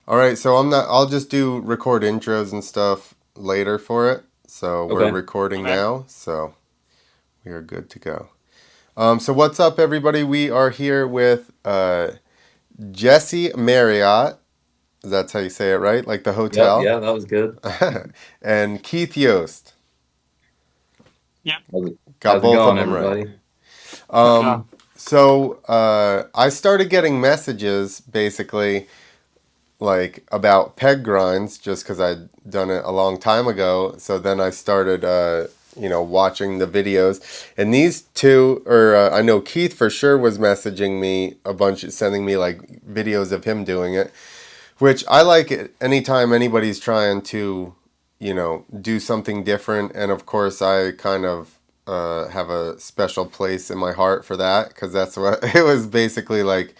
All right, so I'll just do record intros and stuff later for it. So we're Okay. recording Okay. now, so we are good to go. So what's up, everybody? We are here with Jesse Marriott. That's how you say it, right? Like the Yep. hotel. Yeah, that was good. And Keith Yost. Yep. Got How's it both of going, them right. everybody? Um, Yeah. so I started getting messages basically like about peg grinds just because I'd done it a long time ago. So then I started, watching the videos. And these two, or I know Keith for sure was messaging me a bunch, sending me like videos of him doing it, which I like it anytime anybody's trying to, do something different. And of course, I kind of have a special place in my heart for that because that's what it was basically like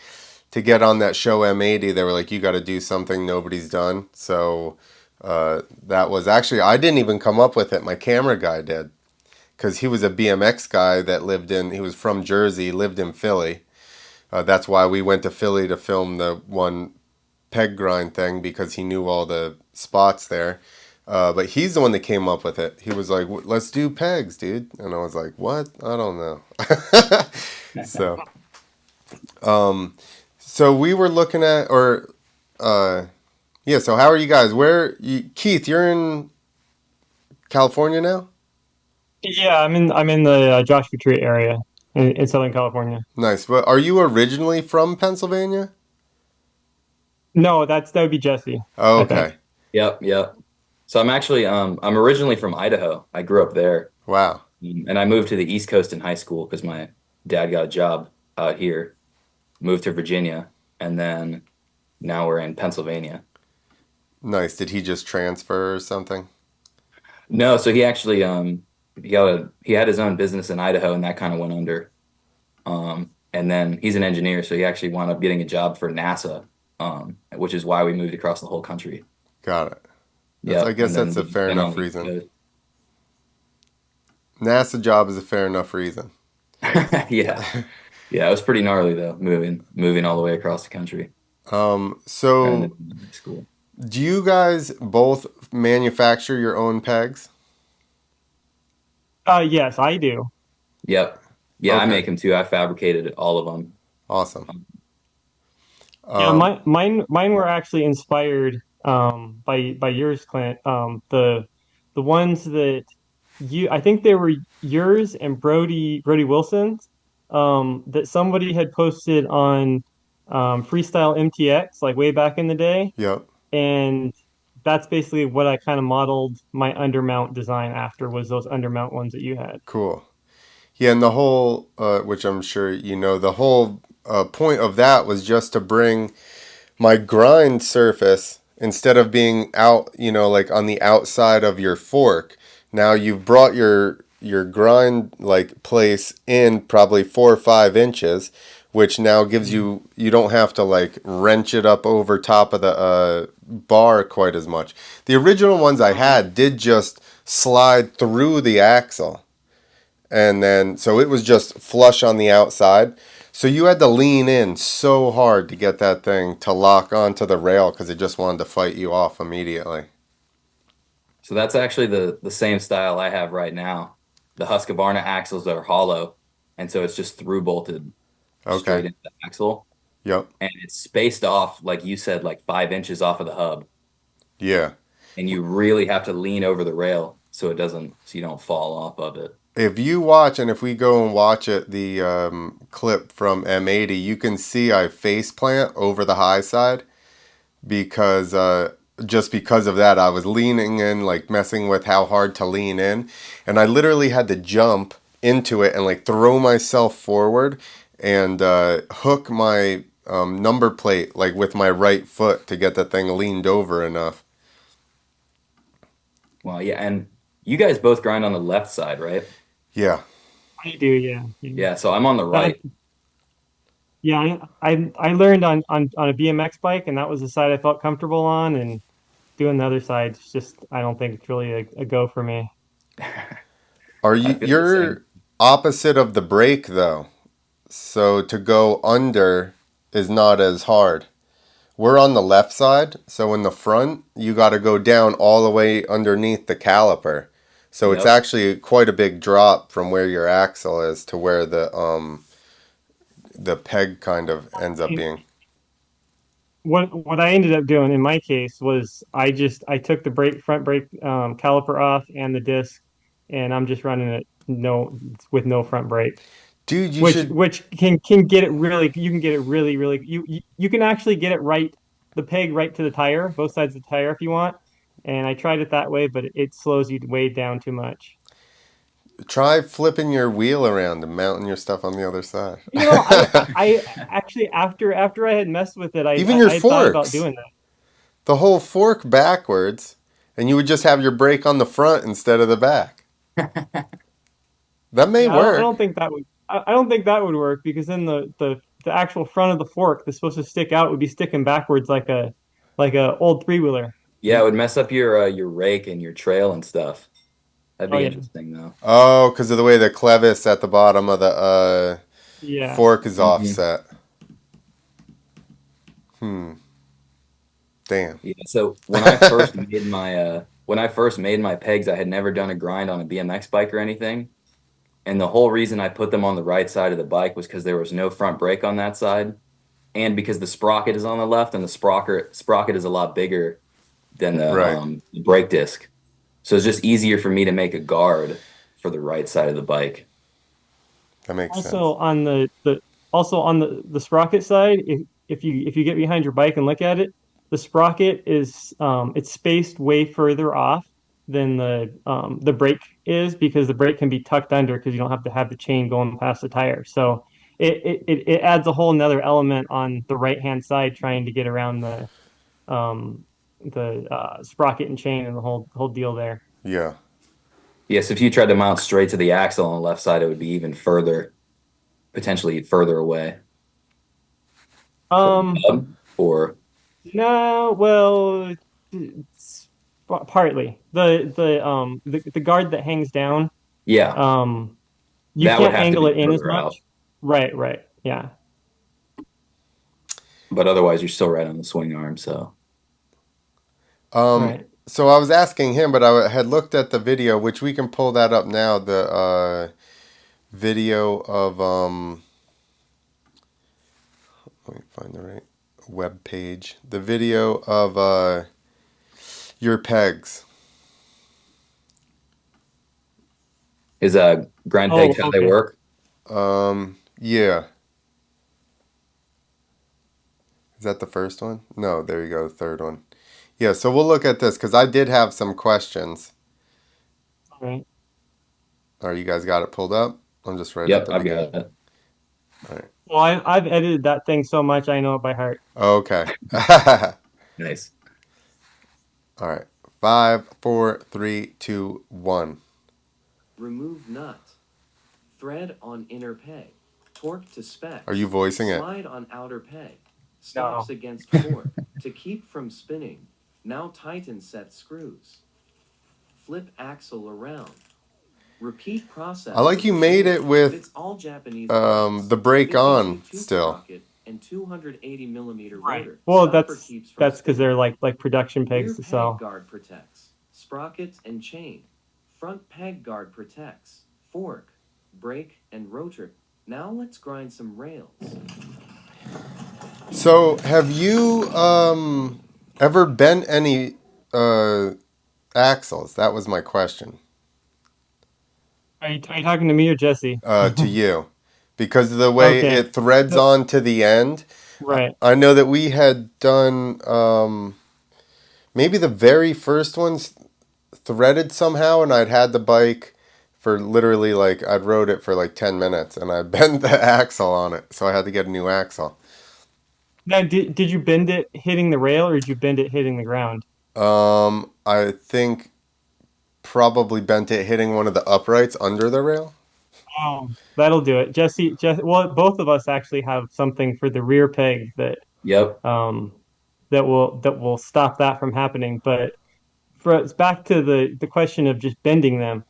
to get on that show M80. They were like, you got to do something nobody's done. So that was actually, I didn't even come up with it. My camera guy did because he was a BMX guy that he was from Jersey, lived in Philly. That's why we went to Philly to film the one peg grind thing because he knew all the spots there. But he's the one that came up with it. He was like, "Let's do pegs, dude," and I was like, "What? I don't know." so, so we were looking at, or yeah. So how are you guys? Keith? You're in California now. Yeah, I'm in the Joshua Tree area in Southern California. Nice. But are you originally from Pennsylvania? No, that would be Jesse, Oh, I think. okay. Yep, yep. So I'm originally from Idaho. I grew up there. Wow. And I moved to the East Coast in high school because my dad got a job out here, moved to Virginia, and then now we're in Pennsylvania. Nice. Did he just transfer or something? No, so he actually he had his own business in Idaho and that kind of went under. And then he's an engineer, so he actually wound up getting a job for NASA, which is why we moved across the whole country. Got it. I Yep, guess and that's then a fair been on enough the East reason. Coast. NASA job is a fair enough reason. Yeah, yeah, it was pretty gnarly though, moving all the way across the country and So then high school. do you guys both manufacture your own pegs? Yes, I do. Okay. Yep, yeah, I Okay. make them too. I fabricated all of them. Awesome. Yeah, Um, mine were actually inspired by yours, Clint. The ones that you I think they were yours and Brody Wilson's that somebody had posted on Freestyle MTX like way back in the day, yep. and that's basically what I kind of modeled my undermount design after was those undermount ones that you had. Cool. Yeah, and the whole, which I'm sure you know, the whole point of that was just to bring my grind surface instead of being out, like on the outside of your fork. Now you've brought your grind like place in probably 4 or 5 inches, which now gives you don't have to like wrench it up over top of the bar quite as much. The original ones I had did just slide through the axle, and then so it was just flush on the outside. So you had to lean in so hard to get that thing to lock onto the rail because it just wanted to fight you off immediately. So that's actually the same style I have right now. The Husqvarna axles are hollow, and so it's just through bolted Okay. straight into the axle, Yep. and it's spaced off, like you said, like 5 inches off of the hub, Yeah. and you really have to lean over the rail so you don't fall off of it. If you watch, and if we go and watch it, the clip from M80, you can see I face plant over the high side because just because of that, I was leaning in, like messing with how hard to lean in, and I literally had to jump into it and like throw myself forward and hook my number plate like with my right foot to get the thing leaned over enough. Well, yeah, and you guys both grind on the left side, right? Yeah. I do, yeah. Yeah. So I'm on the That right. yeah, I learned on a BMX bike, and that was the side I felt comfortable on, and doing the other side just I don't think it's really a go for me. Are I you feel the same. you're opposite of the brake though? So to go under is not as hard. We're on the left side, so in the front, you got to go down all the way underneath the caliper. So it's Yep. actually quite a big drop from where your axle is to where the peg kind of ends up being. What I ended up doing in my case was I took the front brake caliper off and the disc, and I'm just running it no with no front brake, Dude, you which should which can get it really you can get it really you can actually get it right the peg right to the tire, both sides of the tire if you want. And I tried it that way, but it slows you way down too much. try flipping your wheel around and mounting your stuff on the other side. You know, I actually after I had messed with it, Even your I had thought about forks. doing that. The whole fork backwards, and you would just have your brake on the front instead of the back. That may Yeah, I work. don't think that would I don't think that would work because then the actual front of the fork that's supposed to stick out would be sticking backwards like a old three wheeler. Yeah, it would mess up your rake and your trail and stuff. That'd Oh be yeah, interesting though. Oh, because of the way the clevis at the bottom of the yeah. fork is Hmm. offset. Hmm. Damn. Yeah, so when I first made my pegs, I had never done a grind on a BMX bike or anything. And the whole reason I put them on the right side of the bike was because there was no front brake on that side, and because the sprocket is on the left, and the sprocket is a lot bigger than Right. the brake disc. So it's just easier for me to make a guard for the right side of the bike. That makes sense. Also on the also on the sprocket side, if you get behind your bike and look at it, the sprocket is it's spaced way further off than the brake is because the brake can be tucked under because you don't have to have the chain going past the tire. So it adds a whole nother element on the right hand side trying to get around um the sprocket and chain and the whole deal there. Yeah. Yes, if you tried to mount straight to the axle on the left side, it would be even further, potentially further away from the Um hub. Or No, well, it's partly the guard that hangs down. yeah, Um, you that would can't have to angle be it in as further out. much. Right, right, yeah, But otherwise, you're still right on the swing arm. So right. So I was asking him, but I had looked at the video, which we can pull that up now. The video of let me find the right web page. The video of your pegs. is grind Oh, pegs how they okay. work? Yeah. Is that the first one? No, there you go, the third one. Yeah, so we'll look at this because I did have some questions. All right. Are you guys got it pulled up? I'm just right at Yep, the I've beginning. got it. All right. Well, I've edited that thing so much I know it by heart. Okay. All Nice. right. Five, four, three, two, one. Remove nut. Thread on inner peg. Torque to Are you specs. voicing it? Slide on outer peg. Stops No. against fork. To keep from spinning. Now tighten set screws. Flip axle around. Repeat I process like with you the made tool. it with Fits all Japanese bikes. the brake 52 on tooth still. sprocket and 280 millimeter Right. rotor. Well, Stopper keeps from that's because they're spinning. like production Rear pegs to peg sell. guard protects. Sprocket and chain. Front peg guard protects. Fork, brake, and rotor. Now let's grind some rails. So, have you ever bent any uh, axles? That was my question Are you talking to me or Jesse? to you. Because of the way Okay. it threads So, on to the end, right. I know that we had done maybe the very first ones threaded somehow, and I'd had the bike for literally like, I'd rode it for like 10 minutes and I bent the axle on it. So I had to get a new axle. Now, did you bend it hitting the rail or did you bend it hitting the ground? I think probably bent it hitting one of the uprights under the rail. Oh, that'll do it. Well, both of us actually have something for the rear peg Yep. um that will stop that from happening. But for it's back to the question of just bending them.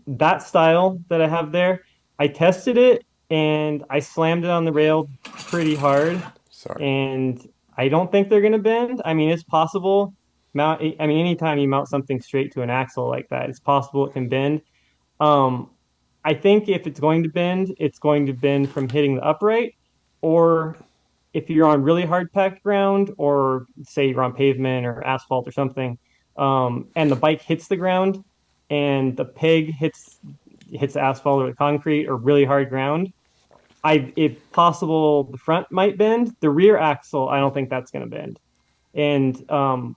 That style that I have there, I tested it and I slammed it on the rail pretty hard Sorry. and I don't think they're going to bend. I mean, it's possible. I mean, anytime you mount something straight to an axle like that, it's possible it can bend. Um, I think if it's going to bend from hitting the upright, or if you're on really hard packed ground, or say you're on pavement or asphalt or something, and the bike hits the ground, and the peg hits the asphalt or the concrete or really hard ground. If possible, the front might bend. The rear axle, I don't think that's going to bend. And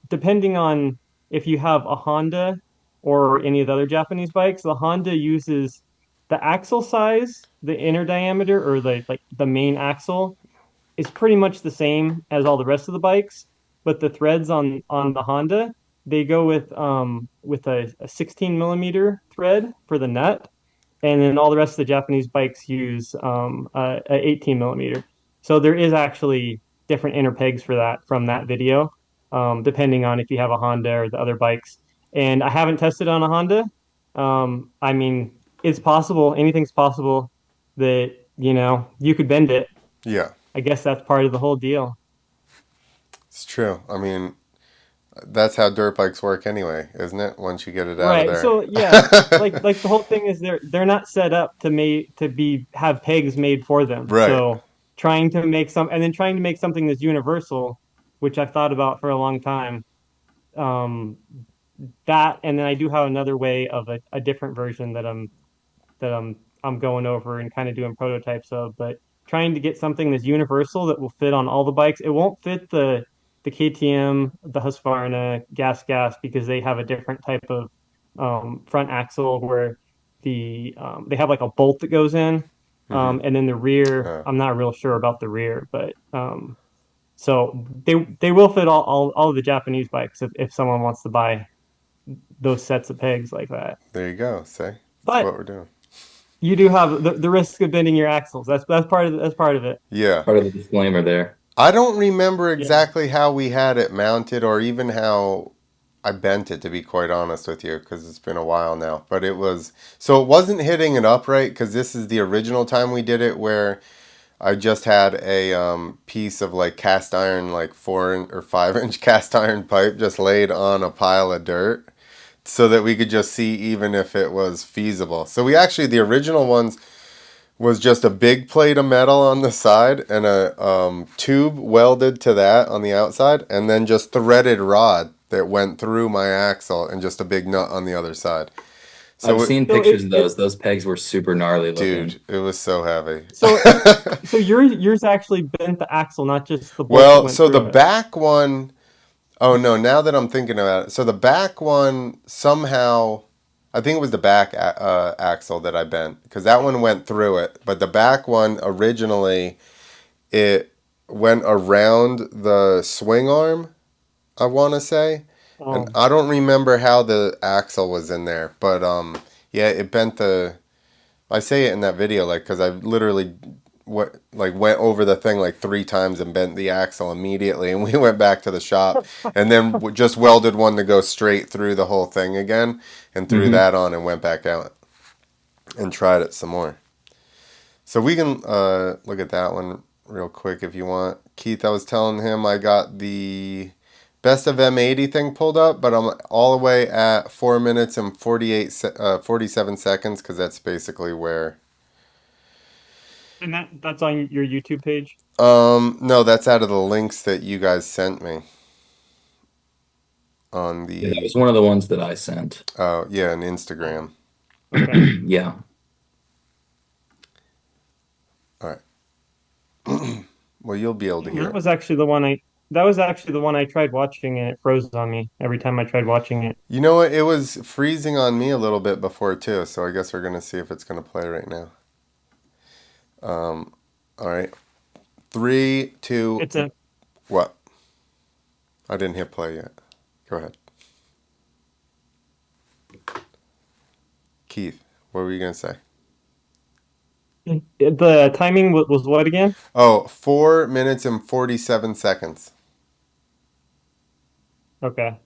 depending on if you have a Honda or any of the other Japanese bikes, the Honda uses the axle size, the inner diameter, or the main axle is pretty much the same as all the rest of the bikes, but the threads on the Honda, they go with a 16 millimeter thread for the nut, and then all the rest of the Japanese bikes use a 18 millimeter. So there is actually different inner pegs for that from that video, depending on if you have a Honda or the other bikes. And I haven't tested on a Honda. I mean, it's possible. Anything's possible that, you could bend it. Yeah, I guess that's part of the whole deal. it's true. I mean, that's how dirt bikes work anyway, isn't it? Once you get it out of Right. there. So yeah, like the whole thing is they're not set up to have pegs made for them. Right. So trying to make something that's universal, which I've thought about for a long time. Um, that and then I do have another way of a different version that I'm going over and kind of doing prototypes of, but trying to get something that's universal that will fit on all the bikes. It won't fit the KTM, the Husqvarna, Gas because they have a different type of front axle where they have like a bolt that goes in, Mm-hmm. and then the rear. Uh, I'm not real sure about the rear, but so they will fit all of the Japanese bikes if someone wants to buy those sets of pegs like that. there you go. See, that's But what we're doing. you do have the risk of bending your axles. That's part of it. Yeah. Part of the disclaimer there. I don't remember Yeah. exactly how we had it mounted or even how I bent it, to be quite honest with you, because it's been a while now. But so it wasn't hitting it upright, because this is the original time we did it where I just had a piece of like cast iron, like 4 or 5 inch cast iron pipe just laid on a pile of dirt so that we could just see even if it was feasible. So the original ones was just a big plate of metal on the side and a tube welded to that on the outside, and then just threaded rod that went through my axle and just a big nut on the other side. I've So, seen So pictures of those. Those pegs were super gnarly looking. dude, it was so heavy. so so yours actually bent the axle, not just the bolt that Well, went so the through it. back one, oh no, now that I'm thinking about it, so the back one somehow, I think it was the back axle that I bent, because that one went through it, but the back one originally, it went around the swing arm, I want to say. And Oh, I don't remember how the axle was in there, but yeah, it bent I say it in that video, like, because I literally went over the thing like 3 times and bent the axle immediately, and we went back to the shop, and then just welded one to go straight through the whole thing again, and threw Hmm. that on and went back out and tried it some more. So we can look at that one real quick if you want. Keith, I was telling him I got the best of M80 thing pulled up, but I'm all the way at 4 minutes and 47 seconds, because that's basically where. and that's on your YouTube page. No, that's out of the links that you guys sent me on Yeah, that the, was one of the ones that I sent. yeah, on Oh, Instagram. okay. Yeah. All right. Well, you'll be able to hear That it. was actually the one I that was actually the one I tried watching and it froze on me every time I tried watching it. You know what? It was freezing on me a little bit before too, so I guess we're gonna see if it's gonna play right now. All right. Three, two, It's a what? I didn't hit play yet. Go ahead. Keith, what were you gonna say? the timing was what again? Oh, 4 minutes and 47 seconds. Okay,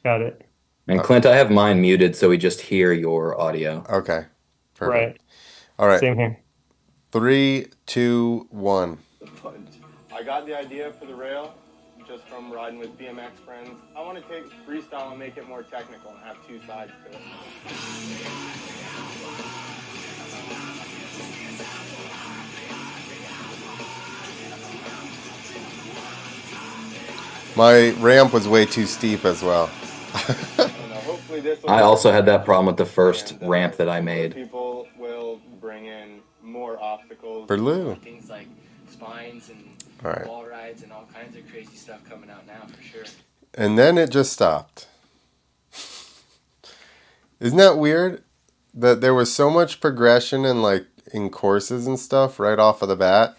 got it. And Uh, Clint, I have mine muted so we just hear your audio. okay. Perfect. Right. All right. Same here. 3, 2, 1. got the idea for the rail just from riding with BMX friends. I want to take freestyle and make it more technical and have two sides to it. My ramp was way too steep as well. Hopefully this will I work. also had that problem with the first And, ramp that I some other made. people will bring in more obstacles. Berlou. Things like spines and All right. wall rides and all kinds of crazy stuff coming out now for sure. And then it just stopped. Isn't that weird? That there was so much progression in like in courses and stuff right off of the bat.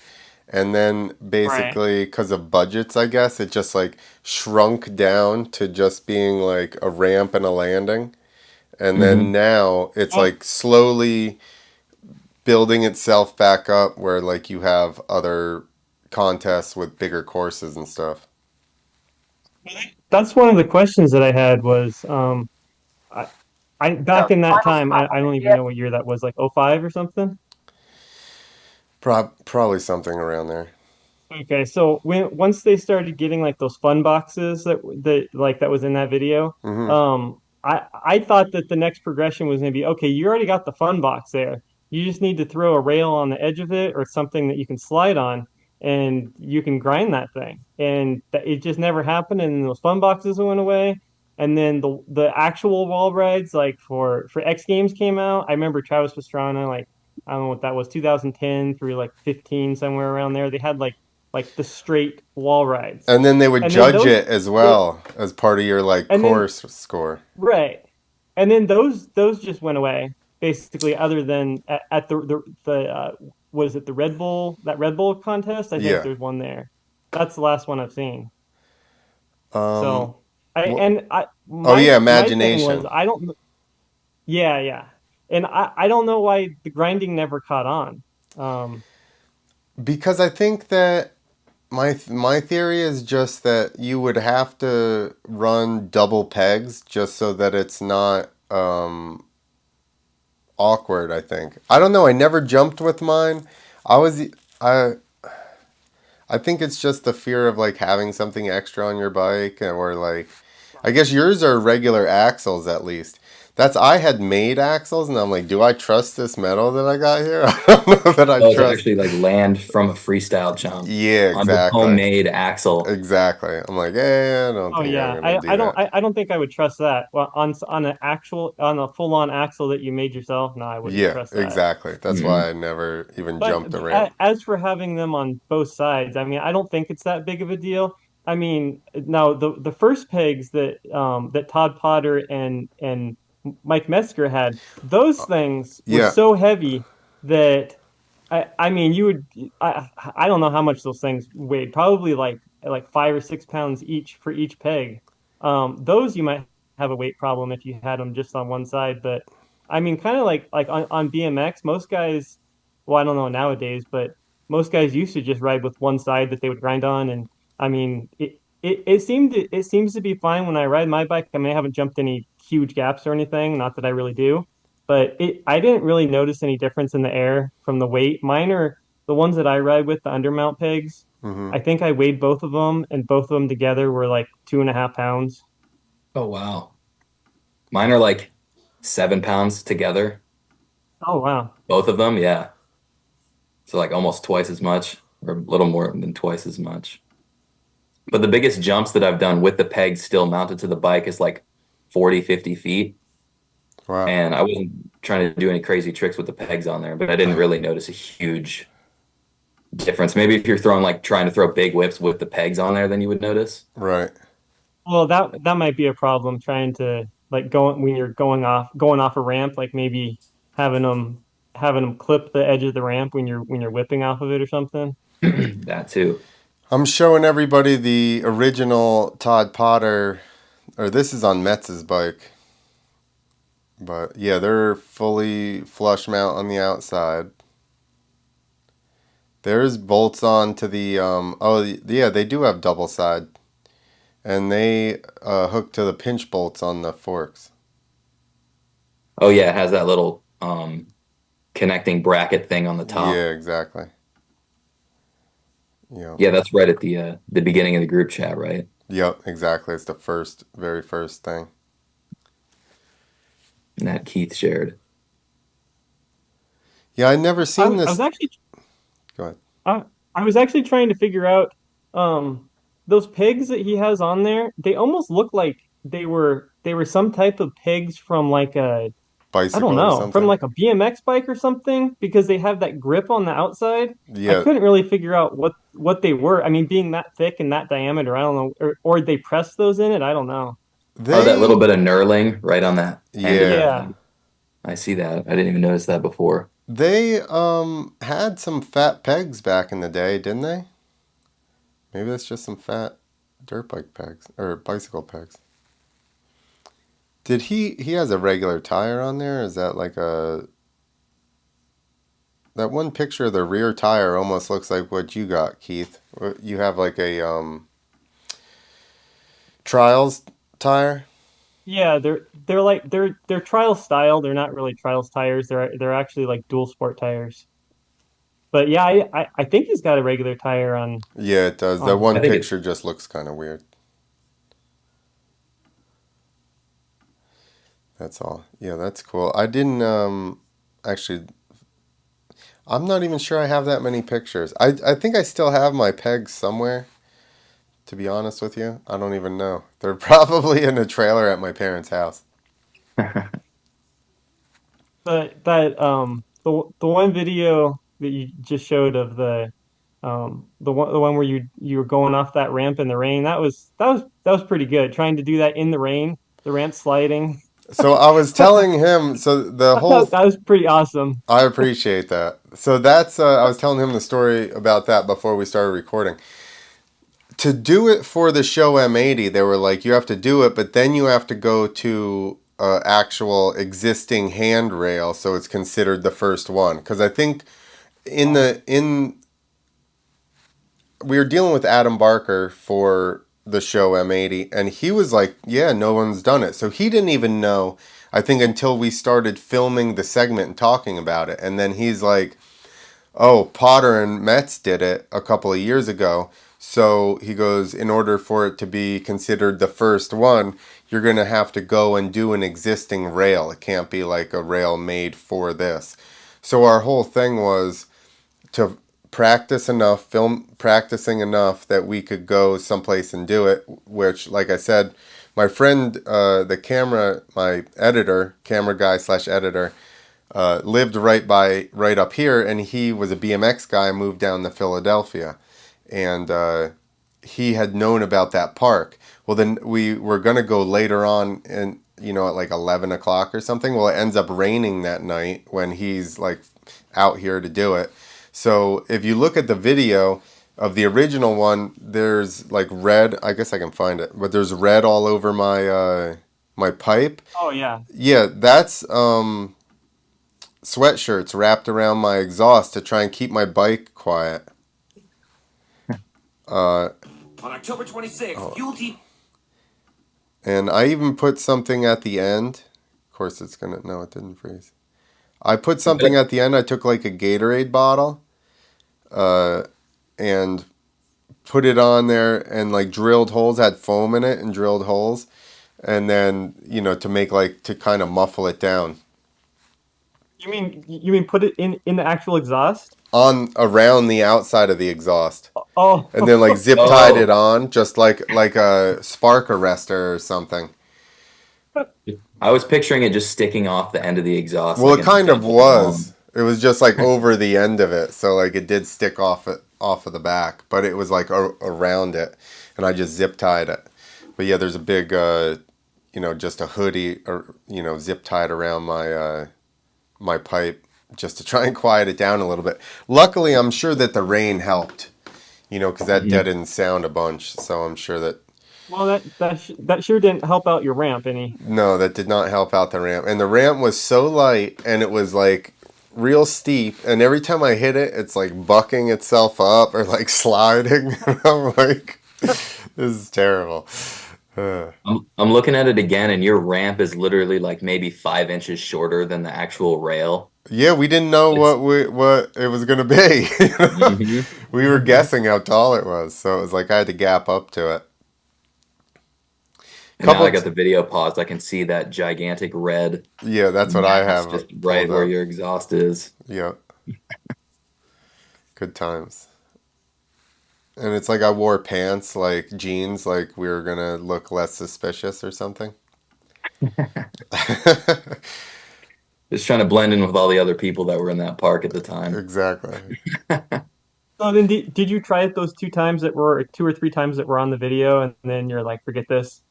And then Right. basically because of budgets, I guess, it just like shrunk down to just being like a ramp and a landing. And then Hmm. now it's Well, like slowly building itself back up where like you have other contests with bigger courses and stuff. that's one of the questions that I had was I, I back in that time, I don't even know what year that was, like '05 or something. Probably something around there. Okay, so once they started getting like those fun boxes that was in that video, Mm-hmm. I thought that the next progression was going to be okay. You already got the fun box there. You just need to throw a rail on the edge of it or something that you can slide on, and you can grind that thing. And it just never happened. And those fun boxes went away. And then the actual wall rides, like for X Games, came out. I remember Travis Pastrana, like I don't know what that was, 2010 through like 15, somewhere around there. They had like the straight wall rides. And then they would And then judge those it as they well as part of your like and then course score. right. And then those just went away basically other than at the was it the Red Bull, that Red Bull contest? I think Yeah. there's one there. That's the last one I've seen. Um. So I Wh- and I oh yeah, my thing was imagination. I don't yeah, yeah. And I don't know why the grinding never caught on. Um Because I think that my theory is just that you would have to run double pegs just so that it's not awkward. I think. I don't know. I never jumped with mine. I was I I think it's just the fear of like having something extra on your bike or like I guess yours are regular axles at least. That's I had made axles and I'm like, do I trust this metal that I got here? I don't know that I Oh, it's trust. actually like land from a freestyle jump Yeah, on the exactly. homemade axle. Exactly. I'm like, I don't Oh think I'm yeah, gonna do that. I don't think I would trust that. Well, on an actual on a full on axle that you made yourself, no, I wouldn't Yeah, trust that. exactly. That's Hmm. why I never even But jumped the ramp. as for having them on both sides, I mean, I don't think it's that big of a deal. I mean, now the first pegs that Todd Potter and Mike Metzger had, those things were Yeah. so heavy that I mean, you would I don't know how much those things weighed. Probably like 5 or 6 pounds each for each peg. Those you might have a weight problem if you had them just on one side, but I mean, kind of like on BMX, most guys, well, I don't know nowadays, but most guys used to just ride with one side that they would grind on, and I mean, it seems to be fine when I ride my bike. I mean, I haven't jumped any huge gaps or anything, not that I really do, but I didn't really notice any difference in the air from the weight. Mine are the ones that I ride with, the undermount pegs. Mm-hmm. I think I weighed both of them, and both of them together were like 2.5 pounds. Oh, wow. Mine are like 7 pounds together. Oh wow. Both of them. Yeah. So like almost twice as much or a little more than twice as much. But the biggest jumps that I've done with the pegs still mounted to the bike is like 40, 50 feet. Wow. And I wasn't trying to do any crazy tricks with the pegs on there, but I didn't really notice a huge difference. Maybe if you're throwing like trying to throw big whips with the pegs on there, then you would notice. Right. Well, that might be a problem trying to like go when you're going off a ramp, like maybe having them clip the edge of the ramp when you're whipping off of it or something. That too. I'm showing everybody the original Todd Potter, or this is on Metz's bike. But yeah, they're fully flush mount on the outside. There's bolts on to the oh yeah, they do have double side. And they hook to the pinch bolts on the forks. Oh yeah, it has that little connecting bracket thing on the top. Yeah, exactly. Yeah. Yeah, that's right at the beginning of the group chat, right? Yep, exactly. It's the very first thing. And that Keith shared. Yeah, I'd never seen I was this. actually Go ahead. I, I was actually trying to figure out those pigs that he has on there. They almost look like they were some type of pigs from like a I don't Bicycle or know, from something? like a BMX bike or something because they have that grip on the outside. I Yeah. couldn't really figure out what they were. I mean, being that thick and that diameter, I don't know, or they pressed those in it. I don't know. Oh, that little They, bit of knurling right on that end of the yeah. Yeah, peg. I see that. I didn't even notice that before. They had some fat pegs back in the day, didn't they? Maybe that's just some fat dirt bike pegs or bicycle pegs. Did he has a regular tire on there? Is that like a that one picture of the rear tire almost looks like what you got, Keith. You have like a trials tire? yeah. They're trial style. They're not really trials tires. They're actually like dual sport tires. But yeah, I think he's got a regular tire Yeah, it does. That on I one think there. it's picture just looks kind of weird. That's all. Yeah, that's cool. I didn't actually I'm not even sure I have that many pictures. I think I still have my pegs somewhere, to be honest with you. I don't even know. They're probably in a trailer at my parents' house. But the one video that you just showed of the one where you were going off that ramp in the rain, that was pretty good. Trying to do that in the rain, the ramp sliding. So I was telling him, so the I whole thought that was pretty awesome. I appreciate that. So that's I was telling him the story about that before we started recording. To do it for the show M80, they were like, you have to do it, but then you have to go to actual existing handrail, so it's considered the first one. Because I think in Oh, the in we were dealing with Adam Barker for the show M80, and he was like, yeah, no one's done it. So he didn't even know, I think, until we started filming the segment and talking about it. And then he's like, oh, Potter and Metz did it a couple of years ago. So he goes, in order for it to be considered the first one, you're going to have to go and do an existing rail. It can't be like a rail made for this. So our whole thing was to practice enough, film practicing enough that we could go someplace and do it. Which, like I said, my friend, my editor, camera guy slash editor, lived right up here, and he was a BMX guy, moved down to Philadelphia, and he had known about that park. Well, then we were gonna go later on, and at like 11 o'clock or something. Well, it ends up raining that night when he's like out here to do it. So if you look at the video of the original one, there's like red. I guess I can find it, but there's red all over my pipe. oh yeah. Yeah, that's sweatshirts wrapped around my exhaust to try and keep my bike quiet. Uh, On October 26th, Fuel Team. and I even put something at the end. Of course, it's gonna. No, it didn't freeze. I put something at the end. I took like a Gatorade bottle, uh, and put it on there and like drilled holes, had foam in it and drilled holes, and then to make like to kind of muffle it down You mean put it in the actual exhaust? on around the outside of the exhaust. Oh, And then like zip tied it Oh, on, just like a spark arrestor or something. I was picturing it just sticking off the end of the exhaust Well, like it an kind of extension was. cord. It was just like over the end of it, so like it did stick off of the back, but it was like around it, and I just zip tied it. But yeah, there's a big, just a hoodie or zip tied around my pipe just to try and quiet it down a little bit. Luckily, I'm sure that the rain helped, because that Mhm. deadened sound a bunch. So I'm sure that well that sure didn't help out your ramp any. no, that did not help out the ramp. And the ramp was so light and it was like real steep. And every time I hit it, it's like bucking itself up or like sliding. I'm like, this is terrible. I'm looking at it again, and your ramp is literally like maybe 5 inches shorter than the actual rail. Yeah, we didn't know It's what it was gonna be. You know? hmm We were guessing how tall it was, so it was like I had to gap up to it. And now I Couple, got the video paused. I can see that gigantic red yeah, that's what I mass have just right pulled where up. your exhaust is. Yeah, good times. And it's like I wore pants, like jeans, like we were gonna look less suspicious or something. Just trying to blend in with all the other people that were in that park at the time. Exactly. So then, did you try it those two times that were two or three times that were on the video, and then you're like, forget this?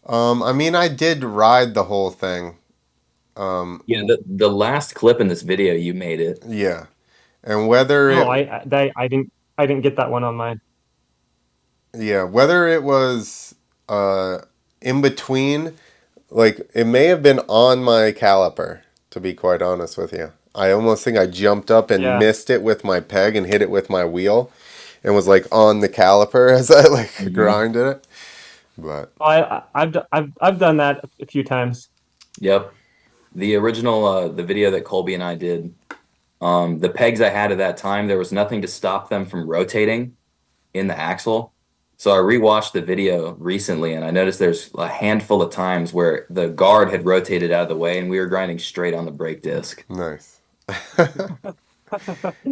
I mean, I did ride the whole thing. Yeah, the last clip in this video, you made it. Yeah, and whether Oh, it, I didn't get that one on mine. yeah, whether it was uh in between, like it may have been on my caliper. To be quite honest with you, I almost think I jumped up and Yeah. missed it with my peg and hit it with my wheel, and was like on the caliper as I like Mhm. grinded it. But I've done that a few times. Yep. The original, the video that Colby and I did, the pegs I had at that time, there was nothing to stop them from rotating in the axle. So I rewatched the video recently and I noticed there's a handful of times where the guard had rotated out of the way and we were grinding straight on the brake disc. nice.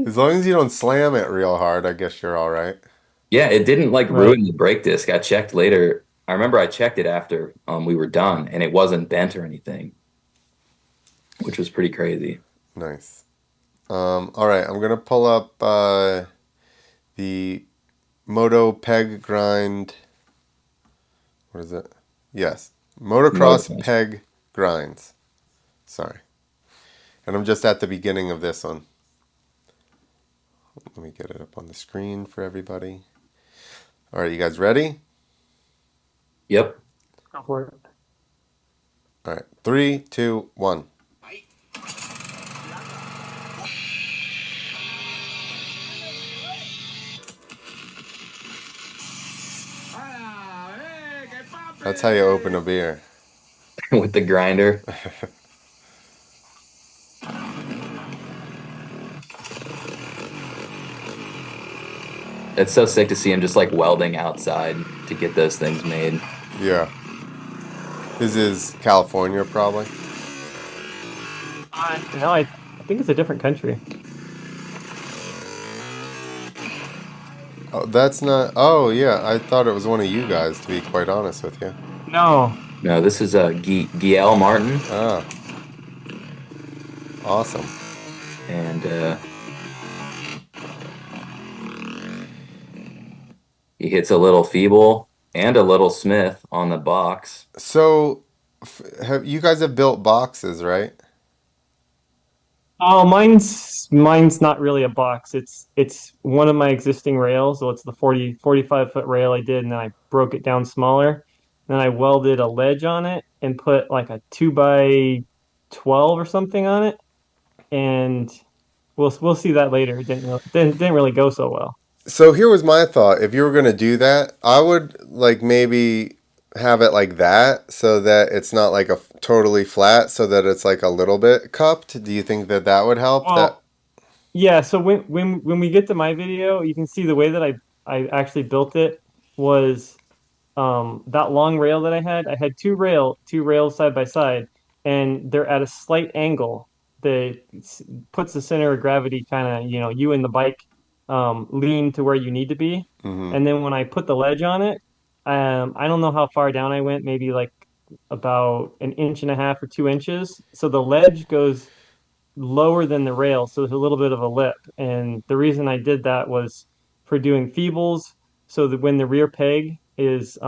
As long as you don't slam it real hard, I guess you're all right. Yeah, it didn't like Right. ruin the brake disc. I checked later. I remember I checked it after we were done and it wasn't bent or anything, which was pretty crazy. Nice. All right, I'm gonna pull up the Moto Peg Grind. What is it? Yes, Motocross Motocross. Peg Grinds. Sorry, and I'm just at the beginning of this one. Let me get it up on the screen for everybody. All right, you guys ready? Yep. Go for it. All right, three, two, one. That's how you open a beer. With the grinder. It's so sick to see him just like welding outside to get those things made. Yeah, this is California, probably. No, I think it's a different country. Oh, that's not. Oh, yeah, I thought it was one of you guys. To be quite honest with you. No. No, this is Guillermo Martin, Ah, awesome. and he hits a little feeble and a little Smith on the box. So, have you guys have built boxes, right? Oh, mine's not really a box. It's one of my existing rails. So it's the 45 foot rail I did, and then I broke it down smaller. Then I welded a ledge on it and put like a 2 by 12 or something on it. And we'll see that later. It didn't really go so well. So here was my thought. If you were gonna do that, I would like maybe have it like that, so that it's not like a totally flat, so that it's like a little bit cupped. Do you think that that would help? That Well, yeah, so when we get to my video, you can see the way that I actually built it was that long rail that I had two rails side by side, and they're at a slight angle that puts the center of gravity kind of, you and the bike lean to where you need to be. hmm And then when I put the ledge on it, I don't know how far down I went, maybe like about an inch and a half or 2 inches. So the ledge goes lower than the rail, so there's a little bit of a lip. And the reason I did that was for doing feebles, so that when the rear peg is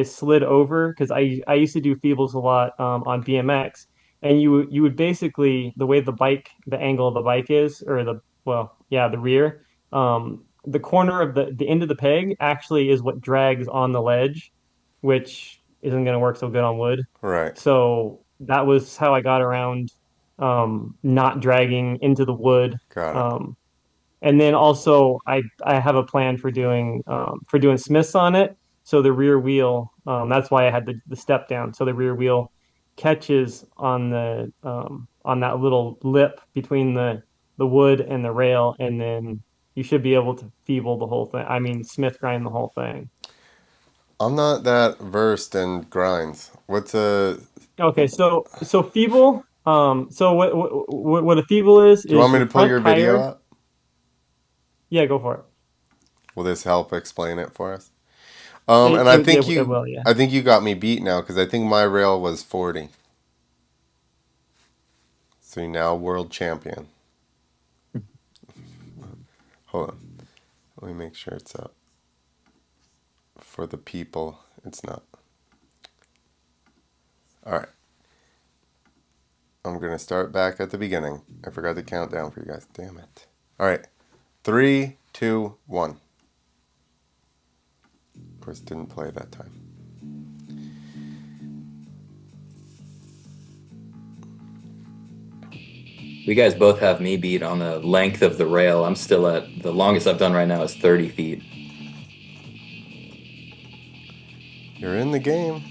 slid over, because I used to do feebles a lot on BMX, and you would basically the way the angle of the bike is, or the well, yeah, the rear, the corner of the end of the peg actually is what drags on the ledge, which isn't going to work so good on wood. Right. So that was how I got around not dragging into the wood. Got it. Um, and then also I have a plan for doing Smiths on it. So the rear wheel, that's why I had the step down. So the rear wheel catches on on that little lip between the wood and the rail, and then you should be able to feeble the whole thing. I mean, Smith grind the whole thing. I'm not that versed in grinds. What's a? Do Okay, so feeble. So what a feeble you is want me your to pull front your video tire. up? Yeah, go for it. Will this help explain it for us? It And I it, think it you, will, yeah. I think you got me beat now because I think my rail was 40. So you're now world champion. Hold on, let me make sure it's up for the people. It's not. All right, I'm gonna start back at the beginning. I forgot to count down for you guys. Damn it. All right, three, two, one. Of course, didn't play that time. You guys both have me beat on the length of the rail. I'm still at the longest I've done right now is 30 feet. You're in the game.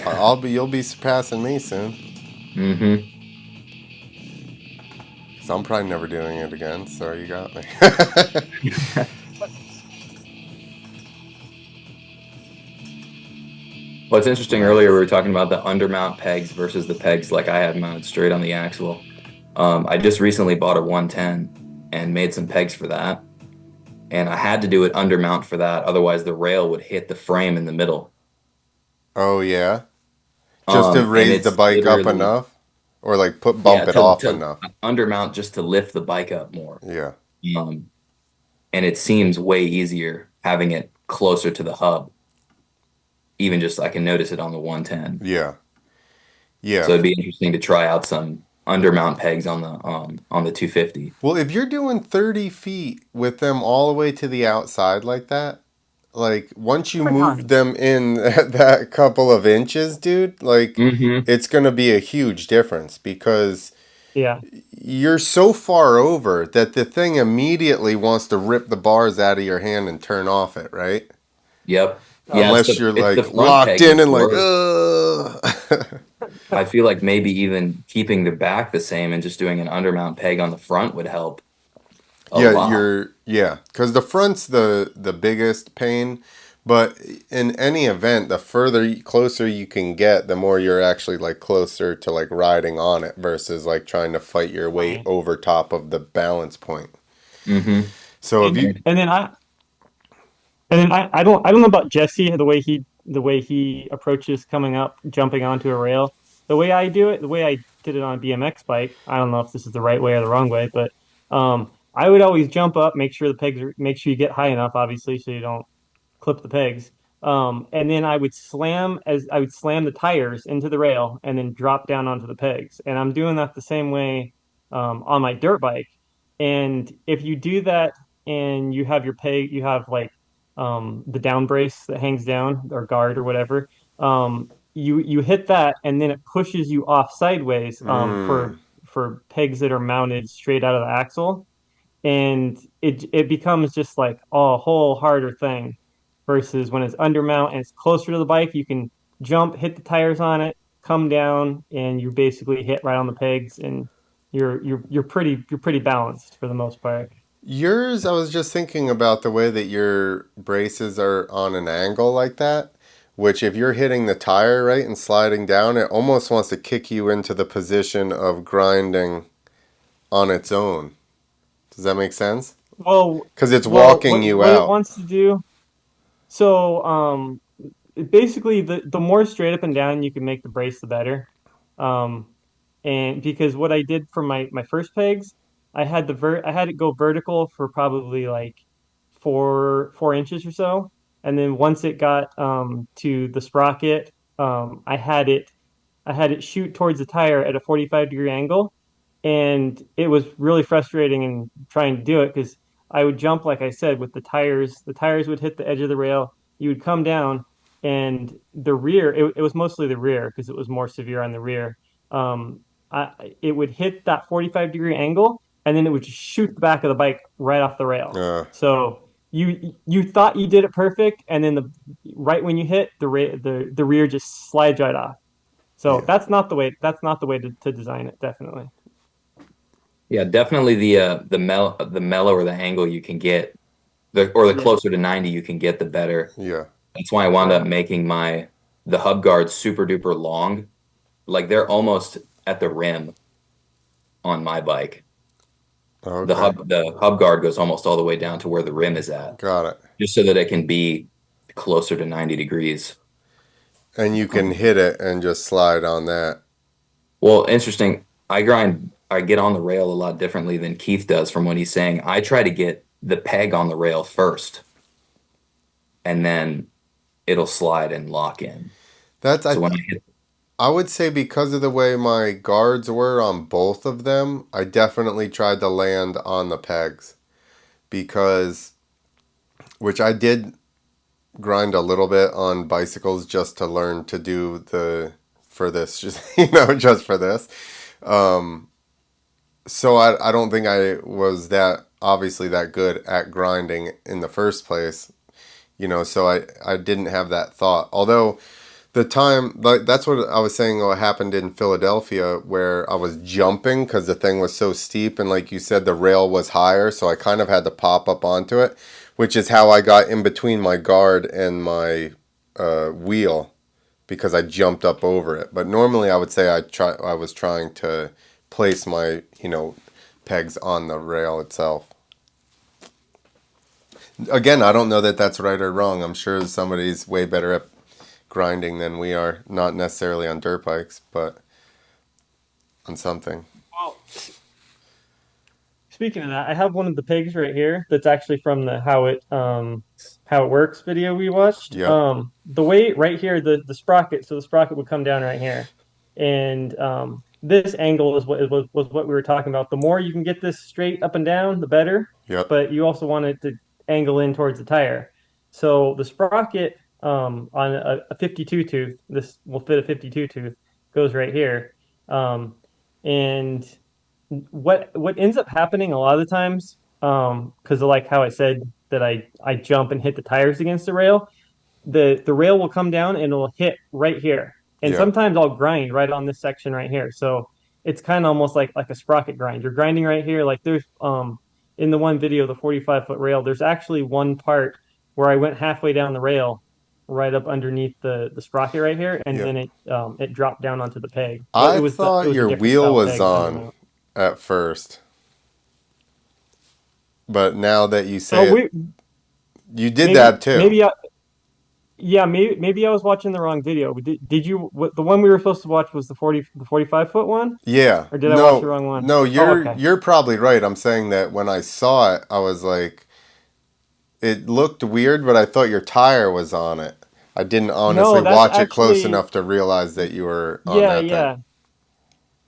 I'll be. You'll be surpassing me soon. Mm-hmm. So I'm probably never doing it again. So you got me. Well, it's interesting. Earlier we Nice. were talking about the undermount pegs versus the pegs like I had mounted straight on the axle. I just recently bought a 110 and made some pegs for that. And I had to do it undermount for that, otherwise the rail would hit the frame in the middle. Oh yeah. Just to And raise the it's bike up literally, enough, or like put yeah, bump it off to enough. undermount just to lift the bike up more. Yeah. Um, and it seems way easier having it closer to the hub. Even just I can notice it on the 110. Yeah. Yeah. So it'd be interesting to try out some undermount pegs on the 250. Well, if you're doing 30 feet with them all the way to the outside like that, like once you move them in that couple of inches, dude, like Mm-hmm. it's going to be a huge difference because Yeah. you're so far over that the thing immediately wants to rip the bars out of your hand and turn off it, right? Yep. Yeah, Unless you're it's the like front locked pegs, in it's and like, worse. ugh. I feel like maybe even keeping the back the same and just doing an undermount peg on the front would help a lot. Yeah, because the front's the biggest pain, but in any event, the closer you can get, the more you're actually like closer to like riding on it versus like trying to fight your weight Right. over top of the balance point. Mm-hmm. So if you, And then I don't know about Jesse, the way he approaches coming up, jumping onto a rail. The way I do it, the way I did it on a BMX bike, I don't know if this is the right way or the wrong way, but I would always jump up, make sure you get high enough, obviously, so you don't clip the pegs. And then I would slam the tires into the rail and then drop down onto the pegs. And I'm doing that the same way on my dirt bike. And if you do that and you have your peg, you have like the down brace that hangs down or guard or whatever. You hit that and then it pushes you off sideways mm, for pegs that are mounted straight out of the axle, and it becomes just like a whole harder thing versus when it's undermount and it's closer to the bike, you can jump, hit the tires on it, come down, and you basically hit right on the pegs, and you're pretty balanced for the most part. yours, I was just thinking about the way that your braces are on an angle like that. Which, if you're hitting the tire right and sliding down, it almost wants to kick you into the position of grinding on its own. Does that make sense? Because it's walking you What it out. wants to do. So basically the more straight up and down you can make the brace, the better. Um, and because what I did for my first pegs, I had it go vertical for probably like 4 inches or so, and then once it got to the sprocket, I had it shoot towards the tire at a 45-degree angle, and it was really frustrating in trying to do it because I would jump, like I said, with the tires. The tires would hit the edge of the rail. You would come down, and the rear. It was mostly the rear because it was more severe on the rear. It would hit that 45-degree angle, and then it would just shoot the back of the bike right off the rail. Uh, So you thought you did it perfect, and then the right when you hit the rear just slides right off. So Yeah. that's not the way to design it, definitely. Yeah, definitely the mellower the angle you can get, the Yeah, closer to 90 you can get, the better. Yeah. That's why I wound yeah. up making the hub guards super duper long. Like they're almost at the rim on my bike. Okay. The hub guard goes almost all the way down to where the rim is at, Got it. just so that it can be closer to 90 degrees. And you can Um, hit it and just slide on that. well, interesting. I get on the rail a lot differently than Keith does from what he's saying. I try to get the peg on the rail first, and then it'll slide and lock in. That's So when I hit, I would say because of the way my guards were on both of them, I definitely tried to land on the pegs because which I did grind a little bit on bicycles just to learn to do the for this just just for this. So I don't think I was that obviously that good at grinding in the first place, so I didn't have that thought. Although the time like that's what I was saying what happened in Philadelphia where I was jumping because the thing was so steep and like you said the rail was higher, so I kind of had to pop up onto it, which is how I got in between my guard and my wheel because I jumped up over it. But normally I would say I was trying to place my pegs on the rail itself. Again, I don't know that that's right or wrong. I'm sure somebody's way better at grinding than we are, not necessarily on dirt bikes, but on something. Well, speaking of that, I have one of the pigs right here that's actually from the how it works video we watched. Yep, The way right here, the sprocket, so the sprocket would come down right here. And this angle is was what we were talking about. The more you can get this straight up and down, the better. yep, But you also want it to angle in towards the tire. So the sprocket on a 52 tooth, this will fit a 52 tooth, goes right here. Um, and what ends up happening a lot of the times, because of like how I said that I jump and hit the tires against the rail, the rail will come down and it'll hit right here. And yeah, sometimes I'll grind right on this section right here. So it's kind of almost like a sprocket grind. You're grinding right here. Like there's in the one video, the 45-foot rail, there's actually one part where I went halfway down the rail right up underneath the sprocket right here, and yeah. then it dropped down onto the peg. But I it thought was a your different wheel style was peg under on mount. at first, but now that you Oh, say it, you did maybe that too. maybe yeah, maybe I was watching the wrong video. Did you the one we were supposed to watch was the 45-foot one, Yeah, or did I watch the no, wrong one? no, Oh, you're okay. you're probably right. I'm saying that when I saw it, I was like, it looked weird, but I thought your tire was on it. I didn't honestly No, that's watch it close actually enough to realize that you were on yeah, that thing. yeah.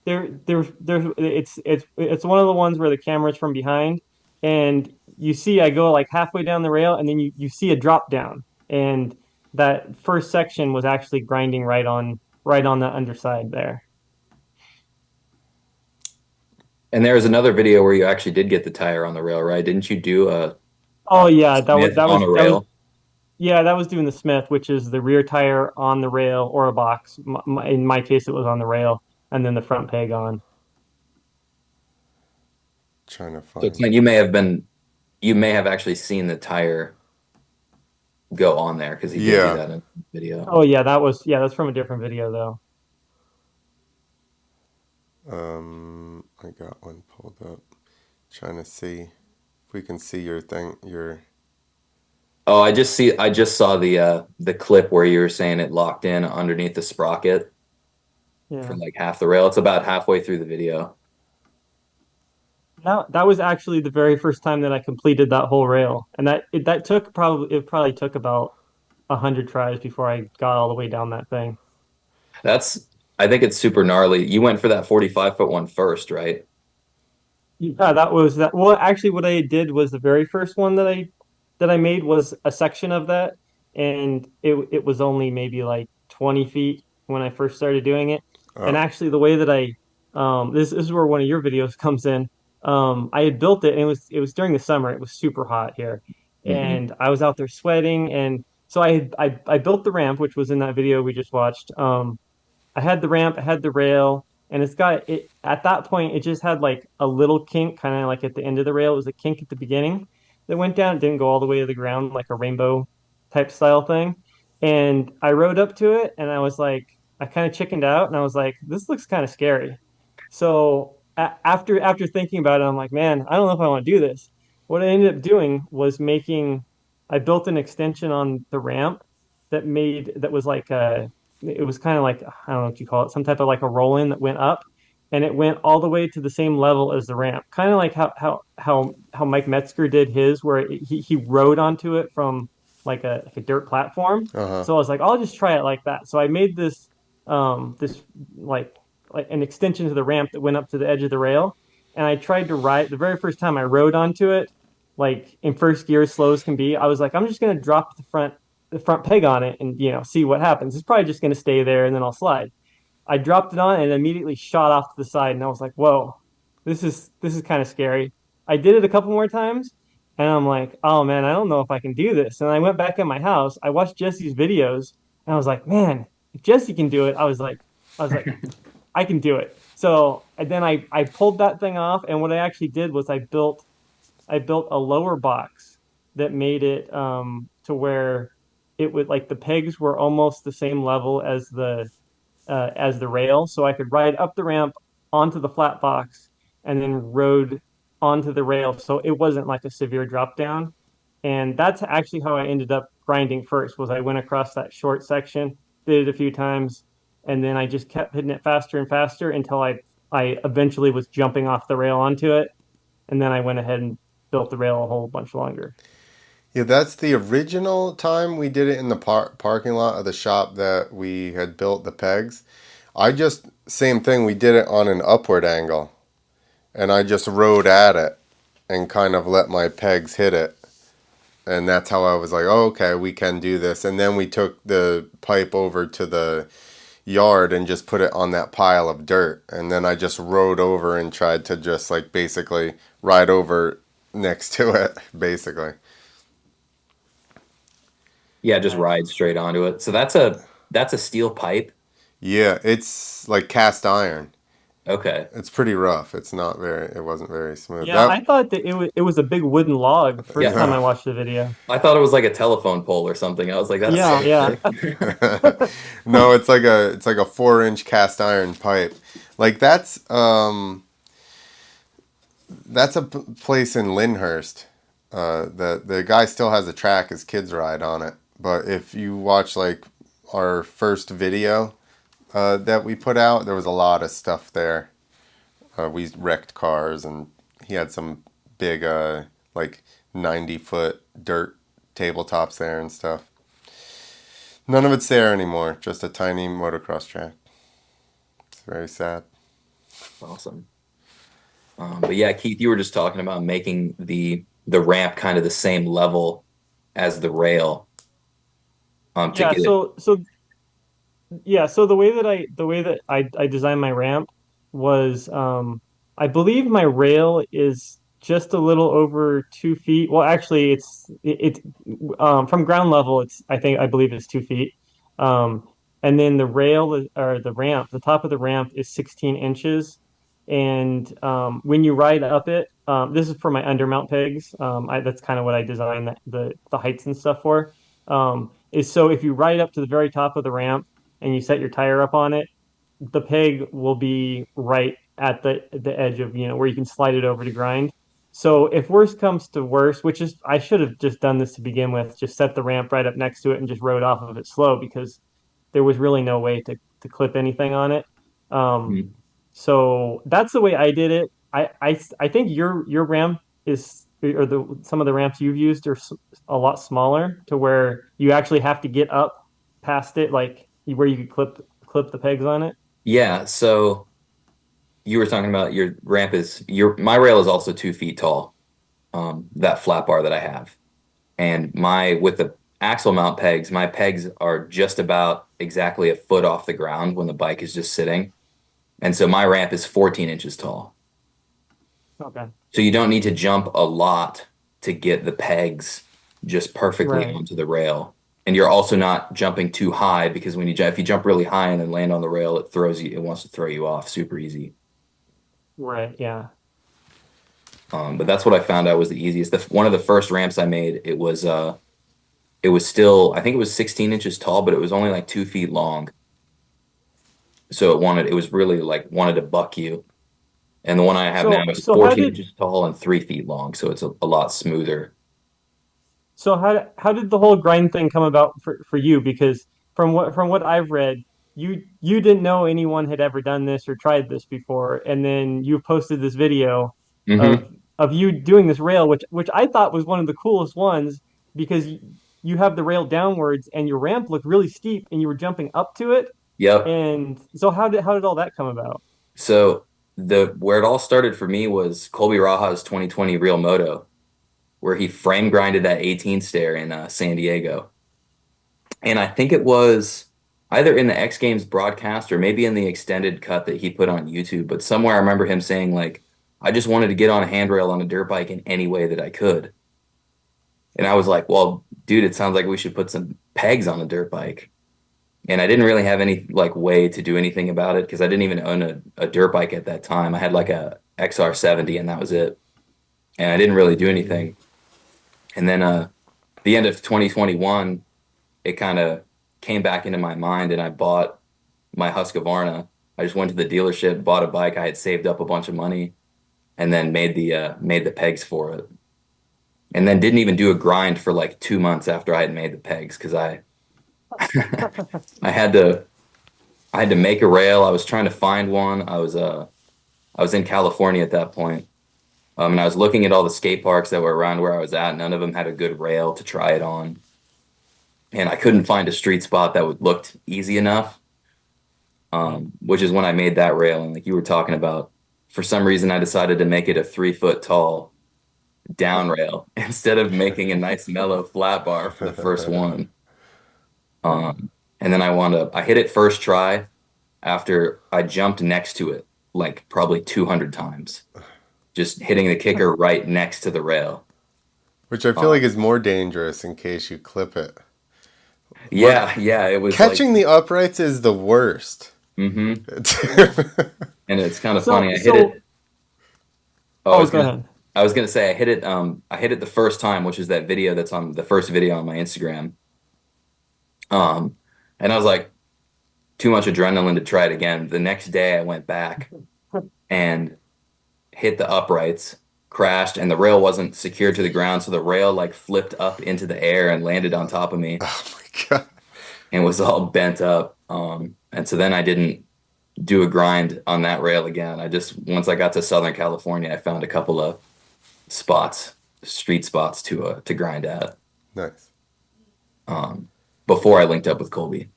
There's it's one of the ones where the camera's from behind, and you see I go like halfway down the rail, and then you see a drop down, and that first section was actually grinding right on the underside there. and there was another video where you actually did get the tire on the rail, right? Didn't you do a Oh yeah, Smith on a that was rail? yeah, that was doing the Smith, which is the rear tire on the rail or a box. In my case, it was on the rail, and then the front peg on. Trying to So it's find. like you may have actually seen the tire go on there because he did do Yeah, that in the video. Oh yeah, that's from a different video though. I got one pulled up. Trying to see if we can see your thing. Your Oh, I just saw the clip where you were saying it locked in underneath the sprocket for Yeah. like half the rail. It's about halfway through the video. That was actually the very first time that I completed that whole rail, and that took probably took about 100 tries before I got all the way down that thing. That's I think it's super gnarly. You went for that 45-foot one first, right? Yeah, that was that. Well, actually, what I did was the very first one that I made was a section of that, and it was only maybe like 20 feet when I first started doing it. And oh, actually, the way that this is where one of your videos comes in. I had built it, and it was during the summer. It was super hot here, Hmm. and I was out there sweating, and so I built the ramp, which was in that video we just watched. I had the ramp, I had the rail, and it's got it at that point it just had like a little kink kind of like at the end of the rail. It was a kink at the beginning that went down. It didn't go all the way to the ground like a rainbow type style thing. And I rode up to it and I was like, I kind of chickened out and I was like, this looks kind of scary. So after thinking about it, I'm like, man, I don't know if I want to do this. What I ended up doing was I built an extension on the ramp that was like it was kind of like I don't know what you call it, some type of like a roll-in that went up, and it went all the way to the same level as the ramp, kind of like how Mike Metzger did his, where he rode onto it from like a dirt platform. Uh-huh. So I was like, I'll just try it like that. So I made this like an extension to the ramp that went up to the edge of the rail, and I tried to ride the very first time I rode onto it, like in first gear, as slow as can be. I was like, I'm just gonna drop the front peg on it and see what happens. It's probably just going to stay there and then I'll slide. I dropped it on and immediately shot off to the side and I was like, "Whoa, this is kind of scary." I did it a couple more times and I'm like, "Oh man, I don't know if I can do this." And I went back in my house. I watched Jesse's videos and I was like, "Man, if Jesse can do it, I was like, I can do it." So and then I pulled that thing off and what I actually did was I built a lower box that made it to where it would like the pegs were almost the same level as the rail, so I could ride up the ramp onto the flat box and then rode onto the rail, so it wasn't like a severe drop down. And that's actually how I ended up grinding first. Was I went across that short section, did it a few times, and then I just kept hitting it faster and faster until I eventually was jumping off the rail onto it, and then I went ahead and built the rail a whole bunch longer. Yeah, that's the original time we did it in the parking lot of the shop that we had built the pegs. I just, same thing, we did it on an upward angle. And I just rode at it and kind of let my pegs hit it. And that's how I was like, oh, okay, we can do this. And then we took the pipe over to the yard and just put it on that pile of dirt. And then I just rode over and tried to just like basically ride over next to it, basically. Yeah, just Nice. ride straight onto it. So that's a steel pipe. Yeah, it's like cast iron. Okay. It's pretty rough. It wasn't very smooth. Yeah, I thought that it was a big wooden log the first Yeah. time Yeah. I watched the video. I thought it was like a telephone pole or something. I was like, that's Yeah, so yeah. thick. No, it's like a 4-inch cast iron pipe. Like that's a place in Lyndhurst. The guy still has a track his kids ride on it. But if you watch like our first video that we put out, there was a lot of stuff there. We wrecked cars, and he had some big like 90-foot dirt tabletops there and stuff. None of it's there anymore. Just a tiny motocross track. It's very sad. Awesome. But yeah, Keith, you were just talking about making the ramp kind of the same level as the rail to Yeah, get it. so the way that I designed my ramp was I believe my rail is just a little over 2 feet. Well, actually, from ground level. I believe it's 2 feet. Um, and then or the ramp, the top of the ramp is 16 inches. And when you ride up it, this is for my undermount pegs. That's kind of what I designed the heights and stuff for. Is so if you ride up to the very top of the ramp and you set your tire up on it, the peg will be right at the edge of where you can slide it over to grind. So if worst comes to worst, which is I should have just done this to begin with, just set the ramp right up next to it and just rode off of it slow because there was really no way to clip anything on it. Um, Mhm. so that's the way I did it. I think your ramp is or the some of the ramps you've used are a lot smaller to where you actually have to get up past it, like where you could clip the pegs on it. Yeah, so you were talking about your ramp is your my rail is also 2 feet tall. That flat bar that I have. And my with the axle mount pegs, my pegs are just about exactly a foot off the ground when the bike is just sitting. And so my ramp is 14 inches tall. Okay. So you don't need to jump a lot to get the pegs just perfectly Right. onto the rail. and you're also not jumping too high because if you jump really high and then land on the rail, it wants to throw you off super easy. Right, yeah. But that's what I found out was the easiest. One of the first ramps I made, it was still, I think it was 16 inches tall, but it was only like 2 feet long. So it was really like wanted to buck you. And the one I have now So is so how 14 did inches tall and 3 feet long, so it's a lot smoother. So how did the whole grind thing come about for you? Because from what I've read, you didn't know anyone had ever done this or tried this before, and then you posted this video Hmm. of you doing this rail, which I thought was one of the coolest ones because you have the rail downwards and your ramp looked really steep and you were jumping up to it. Yep. And so how did all that come about? So the where it all started for me was Colby Raja's 2020 Real Moto, where he frame grinded that 18 stair in San Diego. And I think it was either in the X Games broadcast or maybe in the extended cut that he put on YouTube. But somewhere I remember him saying, like, I just wanted to get on a handrail on a dirt bike in any way that I could. And I was like, well, dude, it sounds like we should put some pegs on a dirt bike. And I didn't really have any like way to do anything about it because I didn't even own a dirt bike at that time. I had like a XR70 and that was it. And I didn't really do anything. And then the end of 2021, it kind of came back into my mind and I bought my Husqvarna. I just went to the dealership, bought a bike. I had saved up a bunch of money and then made the pegs for it. And then didn't even do a grind for like 2 months after I had made the pegs because I had to I had to make a rail. I was trying to find one. I was in California at that point. And I was looking at all the skate parks that were around where I was at. None of them had a good rail to try it on. And I couldn't find a street spot that looked easy enough. Which is when I made that rail. And like you were talking about, for some reason I decided to make it a 3 foot tall down rail instead of making a nice mellow flat bar for the first one. And then I hit it first try after I jumped next to it like probably 200 times, just hitting the kicker right next to the rail. Which I feel like is more dangerous in case you clip it. What Yeah, yeah, it was like, catching the uprights is the worst. hmm. It's- And it's kind of So funny. so Oh, oh, go ahead. I was gonna say I hit it the first time, which is that video that's on the first video on my Instagram. Um, and I was like, too much adrenaline to try it again. The next day I went back and hit the uprights, crashed, and the rail wasn't secured to the ground, so the rail like flipped up into the air and landed on top of me oh my god. and was all bent up. And so then I didn't do a grind on that rail again. I just once I got to Southern California, I found a couple of spots, street spots to grind at Nice. um, before I linked up with Colby.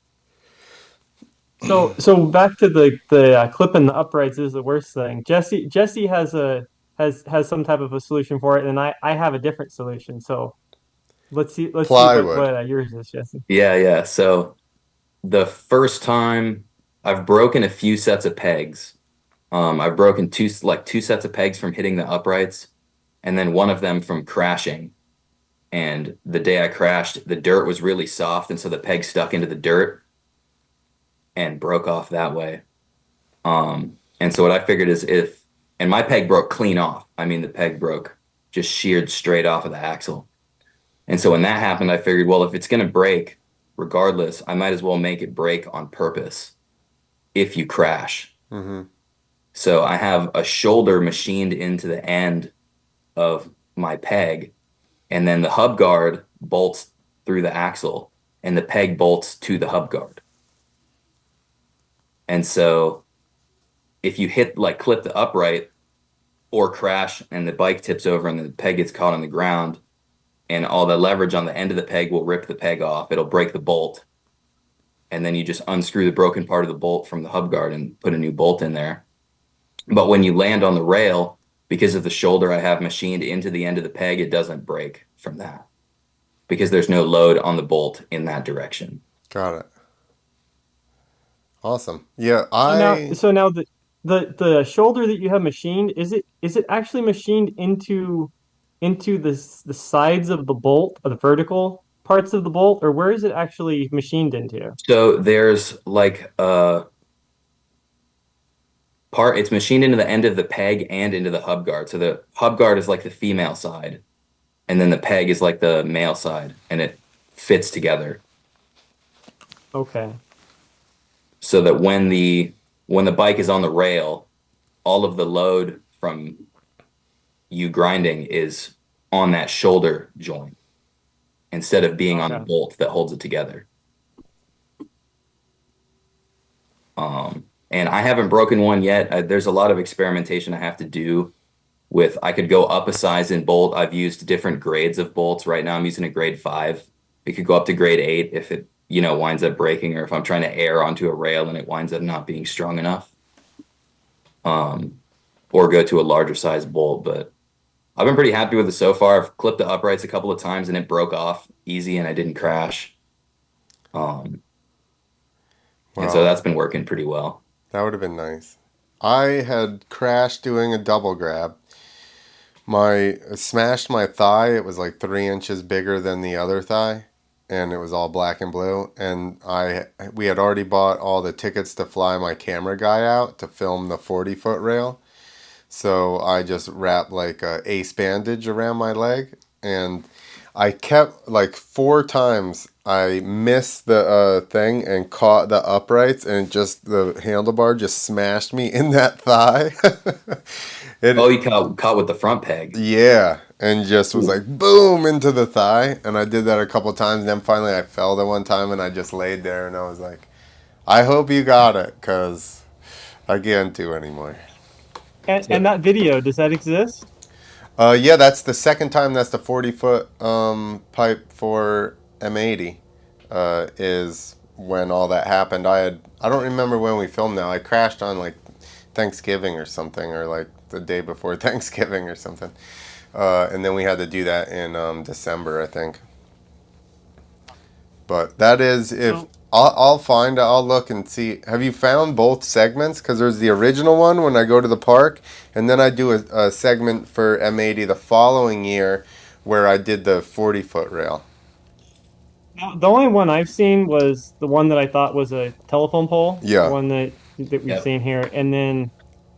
So back to the clipping the uprights is the worst thing. Jesse has some type of a solution for it, and I have a different solution. So let's see Plywood. what yours is, Jesse. Yeah, yeah. So the first time I've broken a few sets of pegs. I've broken two sets of pegs from hitting the uprights, and then one of them from crashing. And the day I crashed, the dirt was really soft, and so the peg stuck into the dirt and broke off that way. And so what I figured is and my peg broke clean off. I mean, the peg broke, just sheared straight off of the axle. And so when that happened, I figured, well, if it's going to break, regardless, I might as well make it break on purpose if you crash. Hmm. So I have a shoulder machined into the end of my peg, and then the hub guard bolts through the axle, and the peg bolts to the hub guard. And so if you clip the upright or crash and the bike tips over and the peg gets caught on the ground, and all the leverage on the end of the peg will rip the peg off, it'll break the bolt. And then you just unscrew the broken part of the bolt from the hub guard and put a new bolt in there. But when you land on the rail, because of the shoulder I have machined into the end of the peg, it doesn't break from that because there's no load on the bolt in that direction. Got it. Awesome. Yeah, So now the shoulder that you have machined, is it actually machined into the sides of the bolt, of the vertical? parts of the bolt, or where is it actually machined into? So there's like a part, it's machined into the end of the peg and into the hub guard. So the hub guard is like the female side, and then the peg is like the male side, and it fits together Okay. so that when the bike is on the rail, all of the load from you grinding is on that shoulder joint instead of being on the Okay. bolt that holds it together. And I haven't broken one yet. There's a lot of experimentation I have to do with. I could go up a size in bolt. I've used different grades of bolts. Right now I'm using a grade 5. We could go up to grade 8 if it, winds up breaking, or if I'm trying to air onto a rail and it winds up not being strong enough. Or go to a larger size bolt. But I've been pretty happy with it so far. I've clipped the uprights a couple of times and it broke off easy and I didn't crash. Um, and so Well, that's been working pretty well. that would have been nice. I had crashed doing a double grab. My smashed my thigh. It was like 3 inches bigger than the other thigh, and it was all black and blue. And we had already bought all the tickets to fly my camera guy out to film the 40-foot rail. So I just wrapped like a ace bandage around my leg, and I kept like 4 times. I missed the thing and caught the uprights, and just the handlebar just smashed me in that thigh. Oh, it you caught with the front peg. Yeah, and just was Ooh. like boom into the thigh, and I did that a couple times. And then finally, I fell the one time, and I just laid there, and I was like, "I hope you got it, cause I can't do anymore." And So, that video, does that exist? Yeah, that's the second time. That's the 40-foot pipe for M80. Is when all that happened. I don't remember when we filmed that. I crashed on like Thanksgiving or something, or like the day before Thanksgiving or something. And then we had to do that in December, I think. But that is if So I'll look and see. Have you found both segments? Because there's the original one when I go to the park, and then I do a segment for M80 the following year, where I did the 40-foot rail. now, the only one I've seen was the one that I thought was a telephone pole, the Yeah. one that we've yep. seen here. And then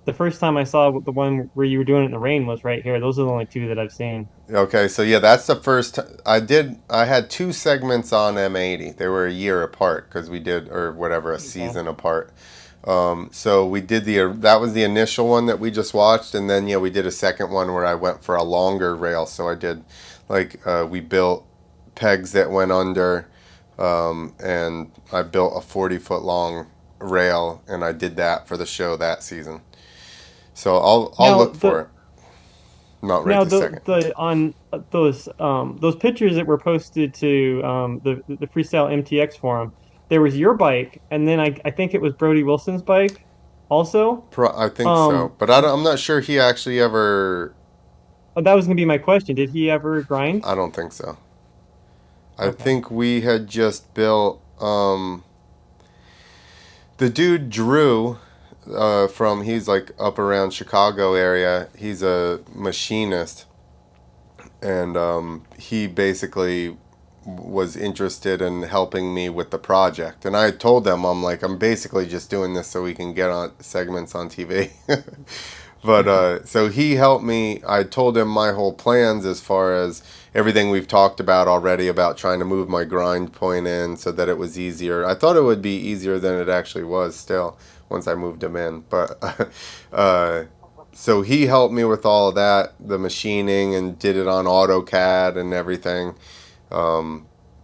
the first time I saw the one where you were doing it in the rain was right here. Those are the only two that I've seen. Okay. So yeah, that's the first. I did. I had two segments on M80. They were a year apart because we did, or whatever, a Okay. season apart. So we did that was the initial one that we just watched, and then yeah, we did a second one where I went for a longer rail. So I did, like, we built pegs that went under, and I built a 40-foot long rail, and I did that for the show that season. So I'll Now look for the it. Not right now this second. the on those pictures that were posted to the Freestyle MTX forum, there was your bike, and then I think it was Brody Wilson's bike also. I think so, Um, but I'm not sure he actually ever. that was gonna be my question. Did he ever grind? I don't think so. I Okay. think we had just built. The dude Drew, from he's like up around Chicago area. He's a machinist, and he basically was interested in helping me with the project. And I told them, I'm like, I'm basically just doing this so we can get on segments on TV. But so he helped me. I told him my whole plans as far as everything we've talked about already about trying to move my grind point in so that it was easier. I thought it would be easier than it actually was still once I moved him in. But so he helped me with all of that, the machining, and did it on AutoCAD and everything.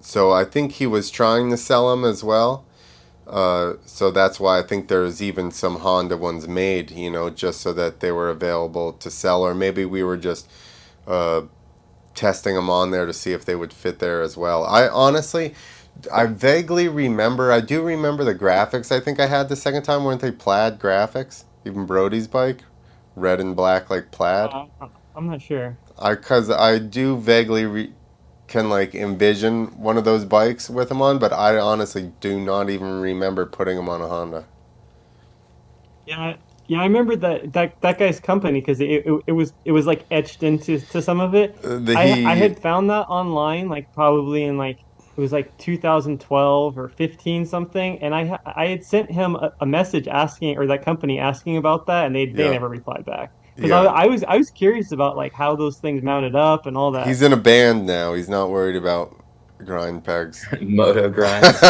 So I think he was trying to sell them as well. So that's why I think there's even some Honda ones made, just so that they were available to sell, or maybe we were just uh, testing them on there to see if they would fit there as well. I vaguely remember, I do remember the graphics I think I had the second time. Weren't they plaid graphics? Even Brody's bike, red and black like plaid. I'm not sure. Cause I do vaguely can like envision one of those bikes with him on, but I honestly do not even remember putting him on a Honda. Yeah, yeah, I remember that guy's company because it was like etched into some of it. The I he had found that online like probably in like it was like 2012 or 15 something, and I had sent him a message asking, or that company asking about that, and they Yeah. never replied back because Yeah. I was curious about like how those things mounted up and all that. He's in a band now. He's not worried about grind pegs. Moto grinds.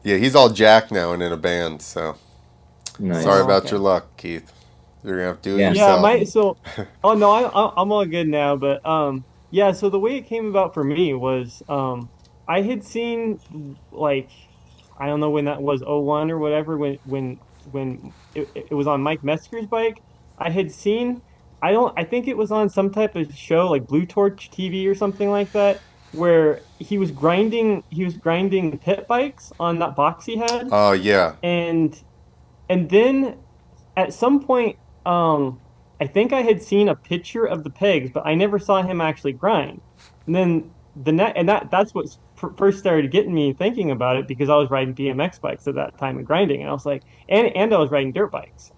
Yeah, he's all jacked now and in a band, so sorry Nice. Oh, about your okay. luck, Keith. You're gonna have to do it Yeah. Yeah, yourself. my so oh no, I'm all good now, but yeah, so the way it came about for me was I had seen like I don't know when that was, '01 or whatever, when it was on Mike Metzger's bike. I had seen I think it was on some type of show like Blue Torch TV or something like that, where he was grinding pit bikes on that box he had, Oh yeah. and then at some point, I think I had seen a picture of the pegs, but I never saw him actually grind. And then the net, and that's what first started getting me thinking about it because I was riding BMX bikes at that time and grinding, and I was like, and I was riding dirt bikes.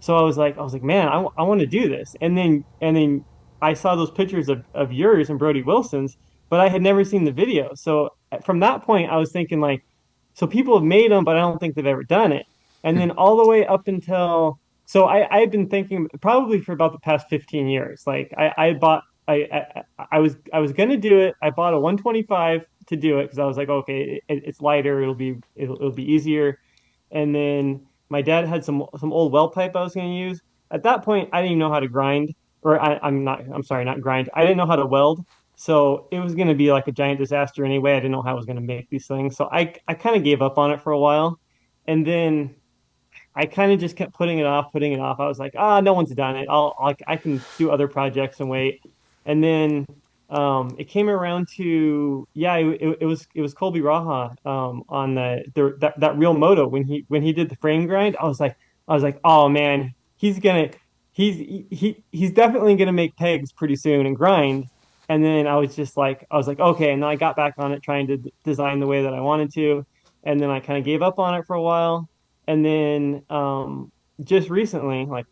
So I was like, man, I want to do this. And then I saw those pictures of yours and Brody Wilson's, but I had never seen the video. So from that point, I was thinking like, so people have made them, but I don't think they've ever done it. And then all the way up until I had been thinking probably for about the past 15 years. Like I bought I was gonna do it. I bought a 125 to do it because I was like, okay, it's lighter, it'll be easier. And then my dad had some old well pipe I was gonna use. At that point, I didn't even know how to grind, or I'm sorry, not grind. I didn't know how to weld. So it was gonna be like a giant disaster anyway. I didn't know how I was gonna make these things. So I kind of gave up on it for a while. And then I kind of just kept putting it off, putting it off. I was like, no one's done it. I can do other projects and wait. And then it came around to yeah, it was Colby Raha on that real moto when he did the frame grind. I was like, oh man, he's definitely gonna make pegs pretty soon and grind. And then I was like, okay. And then I got back on it trying to design the way that I wanted to. And then I kind of gave up on it for a while. And then just recently, like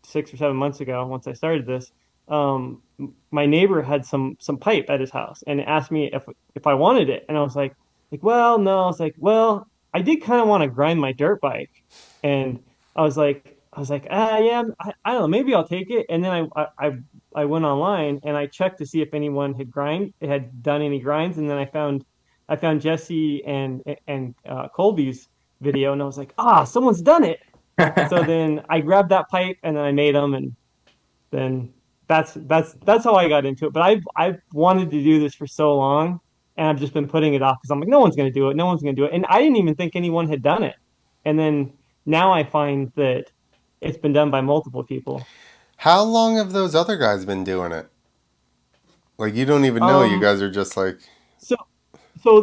6 or 7 months ago, once I started this, my neighbor had some pipe at his house and asked me if I wanted it, and I was like well, no. I was like, well, I did kind of want to grind my dirt bike, and I was like, yeah, I don't know, maybe I'll take it. And then I went online and I checked to see if anyone had done any grinds, and then I found Jesse and Colby's video, and I was like, someone's done it. So then I grabbed that pipe and then I made them, and then that's how I got into it. But I've wanted to do this for so long, and I've just been putting it off because I'm like, no one's gonna do it, no one's gonna do it, and I didn't even think anyone had done it. And then now I find that it's been done by multiple people. How long have those other guys been doing it? Like you don't even know. You Um, guys are just like, so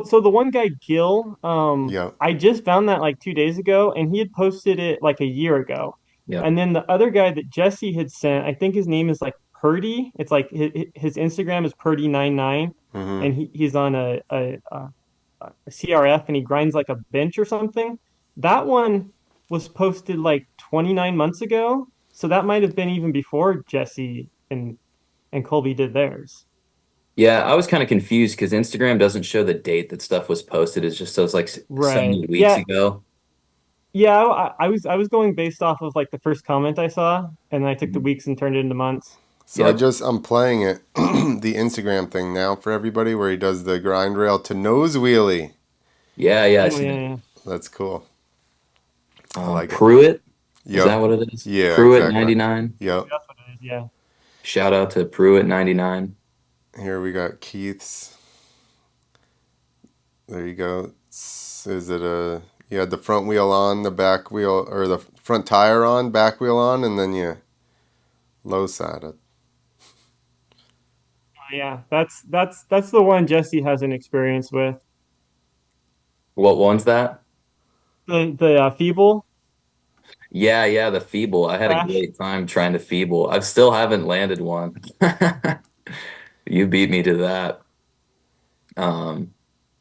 so the one guy, Gil, yeah. I just found that like 2 days ago, and he had posted it like a year ago. Yep. And then the other guy that Jesse had sent, I think his name is like Purdy. It's like his Instagram is Purdy99, Mm-hmm. and he's on a CRF and he grinds like a bench or something. That one was posted like 29 months ago, so that might have been even before Jesse and Colby did theirs. Yeah, I was kind of confused because Instagram doesn't show the date that stuff was posted. It just shows like so Right. many weeks Yeah, ago. yeah, I was going based off of like the first comment I saw, and then I took the Mhm. weeks and turned it into months. So Yep. I'm playing it, the Instagram thing now for everybody, where he does the grind rail to nose wheelie. Yeah, yeah. I Oh see yeah, that. yeah. That's cool. I like it. Pruitt, is Yep. that what it is? Yeah. Pruitt Exactly. 99. Yep. That's what it is. Yeah. Shout out to Pruitt 99. Here we got Keith's. There you go. Is it a? You had the front wheel on, the back wheel, or the front tire on, back wheel on, and then you low side it. Yeah, that's the one Jesse has an experience with. What one's that? The feeble Yeah, yeah, the feeble. I had a crash. great time trying to feeble. I still haven't landed one. You beat me to that. Um,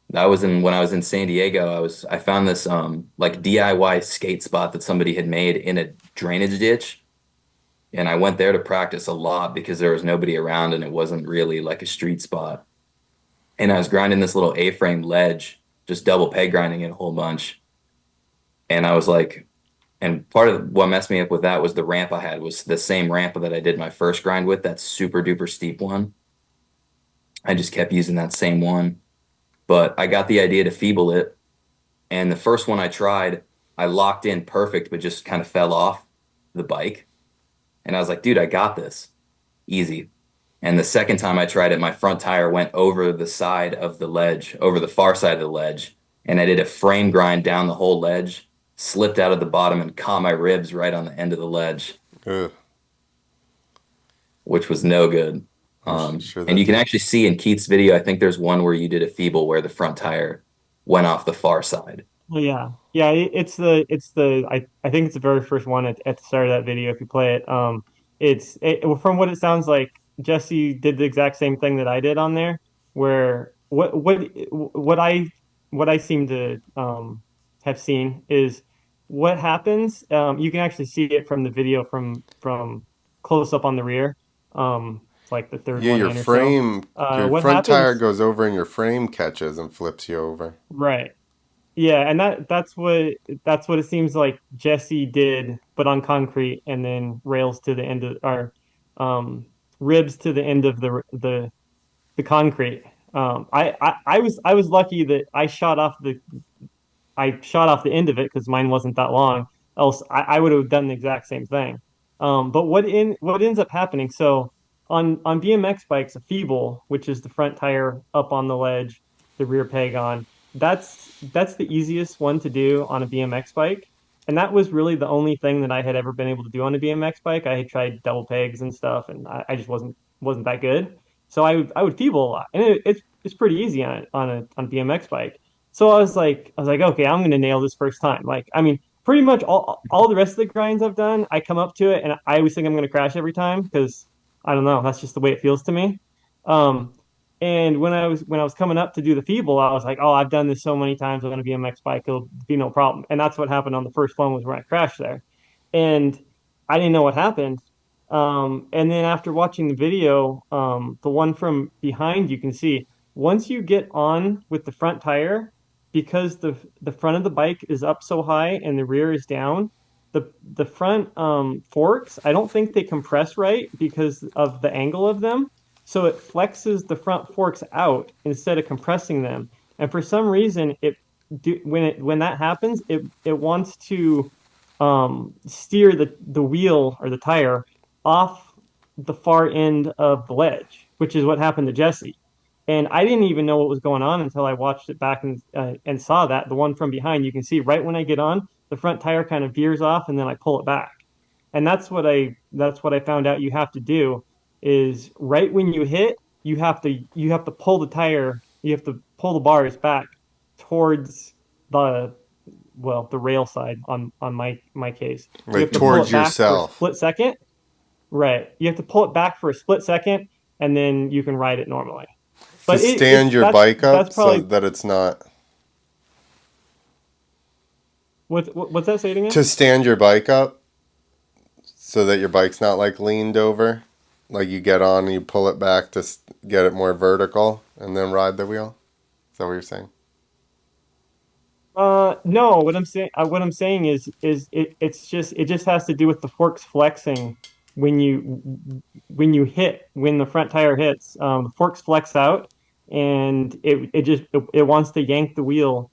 that was in when I was in San Diego. I found this like DIY skate spot that somebody had made in a drainage ditch, and I went there to practice a lot because there was nobody around and it wasn't really like a street spot. and I was grinding this little A-frame ledge, just double peg grinding it a whole bunch. And I was like, and part of what messed me up with that was the ramp I had was the same ramp that I did my first grind with, that super duper steep one. I just kept using that same one. But I got the idea to feeble it. And the first one I tried, I locked in perfect, but just kind of fell off the bike. And I was like, dude, I got this. Easy. And the second time I tried it, my front tire went over the side of the ledge, over the far side of the ledge. And I did a frame grind down the whole ledge, slipped out of the bottom and caught my ribs right on the end of the ledge, Ugh, which was no good. I'm sure And that you can did. actually see in Keith's video, I think there's one where you did a feeble where the front tire went off the far side. Well, yeah, yeah. It's the I think it's the very first one at the start of that video. If you play it, well, from what it sounds like, Jesse did the exact same thing that I did on there. Where what I seem to have seen is what happens. You can actually see it from the video from close up on the rear. It's like the third Yeah, one in or so. your What front tire happens? goes over and your frame catches and flips you over. Right. Yeah, and that's what it seems like Jesse did, but on concrete, and then rails to the end of or um, ribs to the end of the concrete. I was lucky that I shot off the end of it because mine wasn't that long. Else, I would have done the exact same thing. But what ends up happening? So on BMX bikes, a feeble, which is the front tire up on the ledge, the rear peg on, that's the easiest one to do on a BMX bike. And that was really the only thing that I had ever been able to do on a BMX bike. I had tried double pegs and stuff, and I just wasn't that good. So I would feeble a lot, and it's pretty easy on a BMX bike. So I was like, okay, I'm gonna nail this first time. Like, I mean, pretty much all the rest of the grinds I've done, I come up to it and I always think I'm gonna crash every time because I don't know, that's just the way it feels to me. Um, and when I was coming up to do the feeble, I was like, oh, I've done this so many times on a BMX bike, it'll be no problem. And that's what happened on the first one was where I crashed there, and I didn't know what happened. And then after watching the video, the one from behind, you can see once you get on with the front tire, because the front of the bike is up so high and the rear is down, the front forks, I don't think they compress right because of the angle of them. So it flexes the front forks out instead of compressing them. And for some reason, when that happens, it wants to steer the wheel or the tire off the far end of the ledge, which is what happened to Jesse. And I didn't even know what was going on until I watched it back and saw that the one from behind. You can see right when I get on, the front tire kind of veers off, and then I pull it back. And that's what I found out you have to do is right when you hit, you have to pull the tire, you have to pull the bars back towards the the rail side on my case. You Like have to pull towards it back for a yourself. split second. Right. You have to pull it back for a split second, and then you can ride it normally. To But stand your bike that's up so probably that it's not. what's that saying again? To stand your bike up so that your bike's not like leaned over. Like you get on and you pull it back to get it more vertical and then ride the wheel. Is that what you're saying? No. What I'm saying is it just has to do with the forks flexing when when the front tire hits. The forks flex out, and it wants to yank the wheel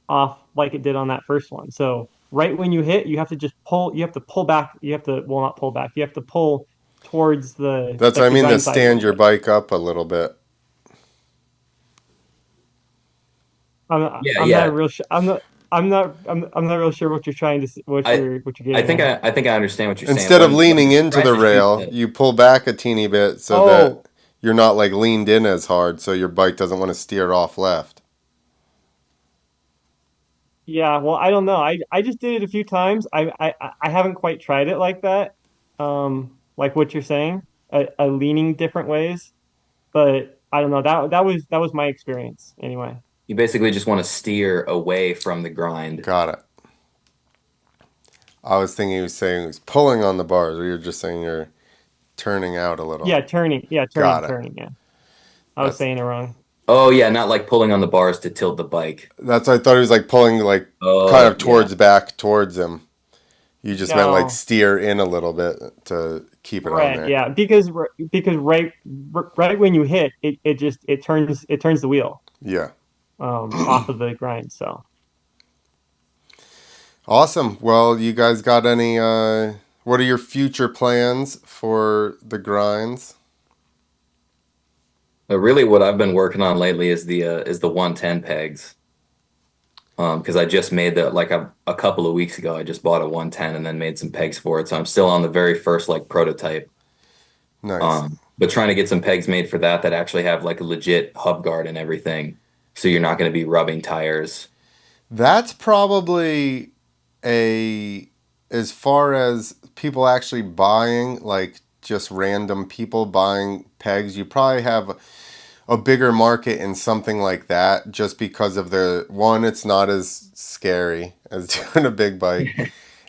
off like it did on that first one. So right when you hit, you have to just pull. You have to pull back. You have to well not pull back. You have to pull towards the That's what I like the mean, to grind side a stand little your bit. bike up a little bit. Yeah, I'm yeah. not real sure. I'm not real sure what you're trying to I what you're getting at. I think I understand what you're saying. Instead of When leaning you into try the to shoot rail, the you pull back a teeny bit so that Oh, you're not like leaned in as hard so your bike doesn't want to steer off left. yeah. Well, I don't know. I just did it a few times. I haven't quite tried it like that. Like what you're saying, leaning different ways. But I don't know. That was my experience anyway. you basically just want to steer away from the grind. Got it. I was thinking he was saying he was pulling on the bars, or you're just saying you're turning out a little. Yeah, turning. Yeah, Got it. turning. Yeah, I was That's saying it wrong. Oh yeah, not like pulling on the bars to tilt the bike. That's what I thought he was like pulling like kind Oh of yeah, towards back towards him. You just meant like No, steer in a little bit to keep it on right, there. yeah, because right when you hit it, it turns the wheel Yeah. off of the grind. So Awesome. Well, you guys got any what are your future plans for the grinds? but really what I've been working on lately is the 110 pegs. Because I just made that like a couple of weeks ago. I just bought a 110 and then made some pegs for it. So I'm still on the very first like prototype. Nice. But trying to get some pegs made for that that actually have like a legit hub guard and everything. So you're not going to be rubbing tires. That's probably a as far as people actually buying like just random people buying pegs, you probably have a bigger market in something like that just because of the one, it's not as scary as doing a big bike,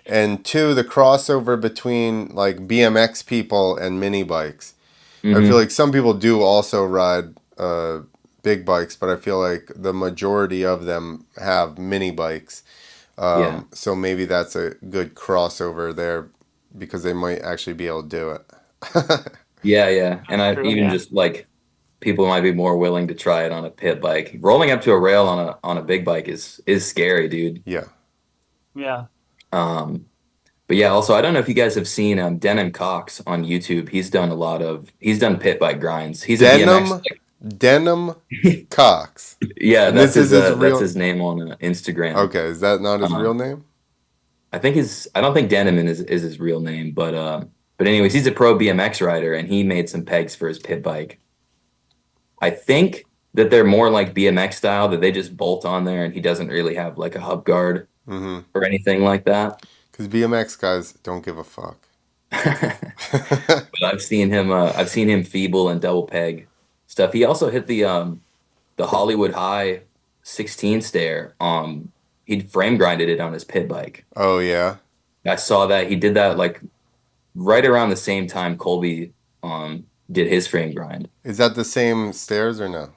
and two, the crossover between like BMX people and mini bikes. I feel Hmm. like some people do also ride big bikes, but I feel like the majority of them have mini bikes. Yeah. So maybe that's a good crossover there because they might actually be able to do it. Yeah, yeah. And that's I true. even Yeah, just like people might be more willing to try it on a pit bike. Rolling up to a rail on a big bike is scary, dude. Yeah. yeah. Um, but yeah, also I don't know if you guys have seen Denon Cox on YouTube. He's done pit bike grinds. He's a BMX. Denim, Denim Cox. Yeah, And this is his that's real. his name on Instagram. Okay, is that not his real Um, name? I don't think Denim is his real name, but anyways, he's a pro BMX rider and he made some pegs for his pit bike. I think that they're more like BMX style that they just bolt on there and he doesn't really have like a hub guard Mm-hmm. or anything like that. Because BMX guys don't give a fuck. But I've seen him feeble and double peg stuff. He also hit the Hollywood High 16 stair. He'd frame grinded it on his pit bike. Oh yeah. I saw that he did that like right around the same time Colby did his frame grind. Is that the same stairs or no?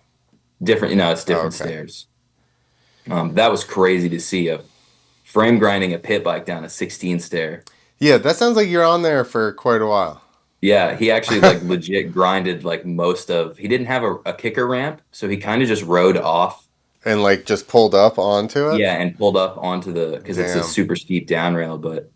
Different, you know, it's Oh, different okay. stairs. That was crazy to see a frame grinding a pit bike down a 16 stair. Yeah, that sounds like you're on there for quite a while. Yeah, he actually like legit grinded like most of he didn't have a kicker ramp, so he kind of just rode off. And like just pulled up onto it. Yeah, and pulled up onto the because it's a Damn. super steep down rail, but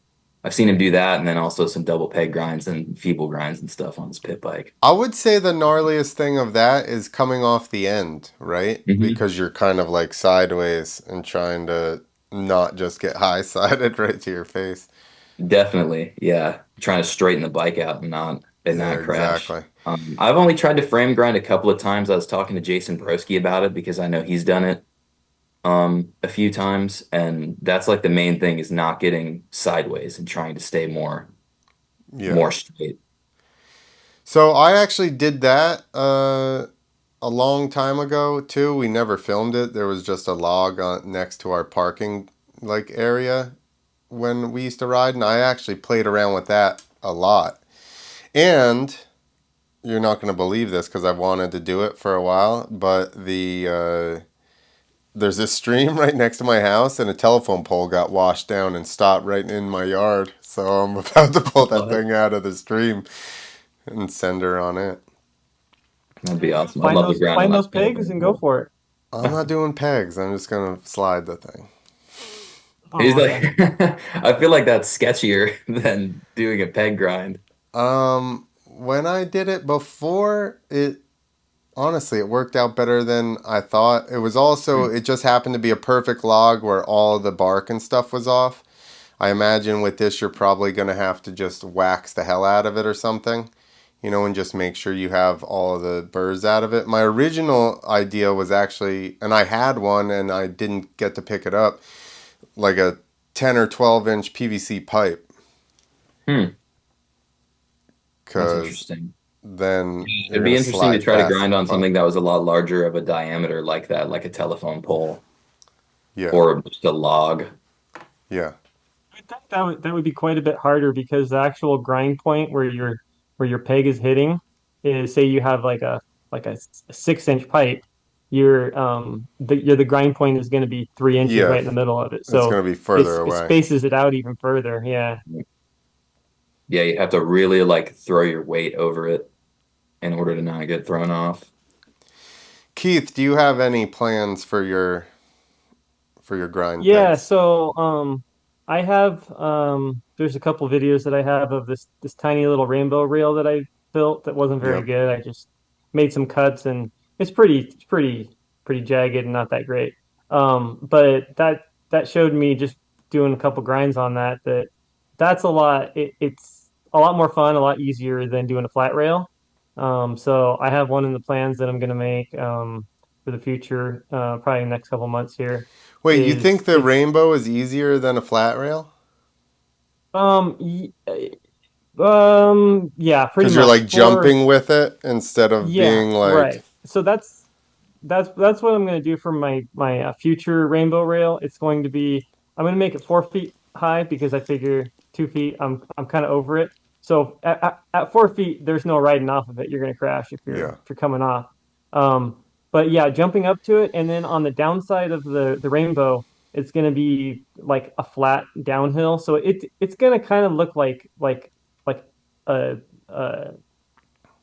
I've seen him do that and then also some double peg grinds and feeble grinds and stuff on his pit bike. I would say the gnarliest thing of that is coming off the end, right? Hmm. Because you're kind of like sideways and trying to not just get high sided right to your face. Definitely, yeah. Trying to straighten the bike out and Yeah, not crash. exactly. I've only tried to frame grind a couple of times. I was talking to Jason Broski about it because I know he's done it a few times, and that's like the main thing is not getting sideways and trying to stay Yeah. more straight. So I actually did that a long time ago too. We never filmed it. There was just a log on, next to our parking like area when we used to ride, and I actually played around with that a lot. And you're not going to believe this because I've wanted to do it for a while, but there's this stream right next to my house, and a telephone pole got washed down and stopped right in my yard. So I'm about to pull that What? thing out of the stream and send her on it. That'd be awesome. I'd love to grind on Find that those pigs telephone and go pole. for it. I'm not doing pegs. I'm just gonna slide the thing. He's Oh, like, okay. I feel like that's sketchier than doing a peg grind. When I did it before, it honestly it worked out better than I thought. It was also Hmm. it just happened to be a perfect log where all the bark and stuff was off. I imagine with this you're probably gonna have to just wax the hell out of it or something, and just make sure you have all of the burrs out of it. My original idea was actually, and I had one and I didn't get to pick it up, like a 10 or 12-inch PVC pipe, Hmm. That's because interesting. then you're It'd going be to interesting to slide try to past the grind on pipe. something that was a lot larger of a diameter like that, like a telephone pole Yeah, or just a log. yeah. I think that would be quite a bit harder because the actual grind point where your peg is hitting is say you have like a 6-inch pipe. the grind point is going to be 3 inches Yeah, right in the middle of it. it's So gonna be further it away. spaces it out even further. Yeah. Yeah, you have to really like throw your weight over it in order to not get thrown off. Keith, do you have any plans for your grind Yeah, pegs? so I have there's a couple videos that I have of this tiny little rainbow reel that I built that wasn't very Yep. good. I just made some cuts and it's pretty jagged and not that great. But that showed me just doing a couple grinds on that's a lot it's a lot more fun, a lot easier than doing a flat rail. So I have one in the plans that I'm gonna make for the future, probably the next couple months here Wait, you think is the it's rainbow is easier than a flat rail? um y- yeah, pretty Because you're much like for jumping with it instead of yeah, being like, right. So that's what I'm going to do for my future rainbow rail. It's going to be I'm going to make it 4 feet high because I figure 2 feet I'm kind of over it. So at 4 feet, there's no riding off of it. You're going to crash yeah, if you're coming off. But yeah, jumping up to it, and then on the downside of the rainbow, it's going to be like a flat downhill. So it's going to kind of look like a, a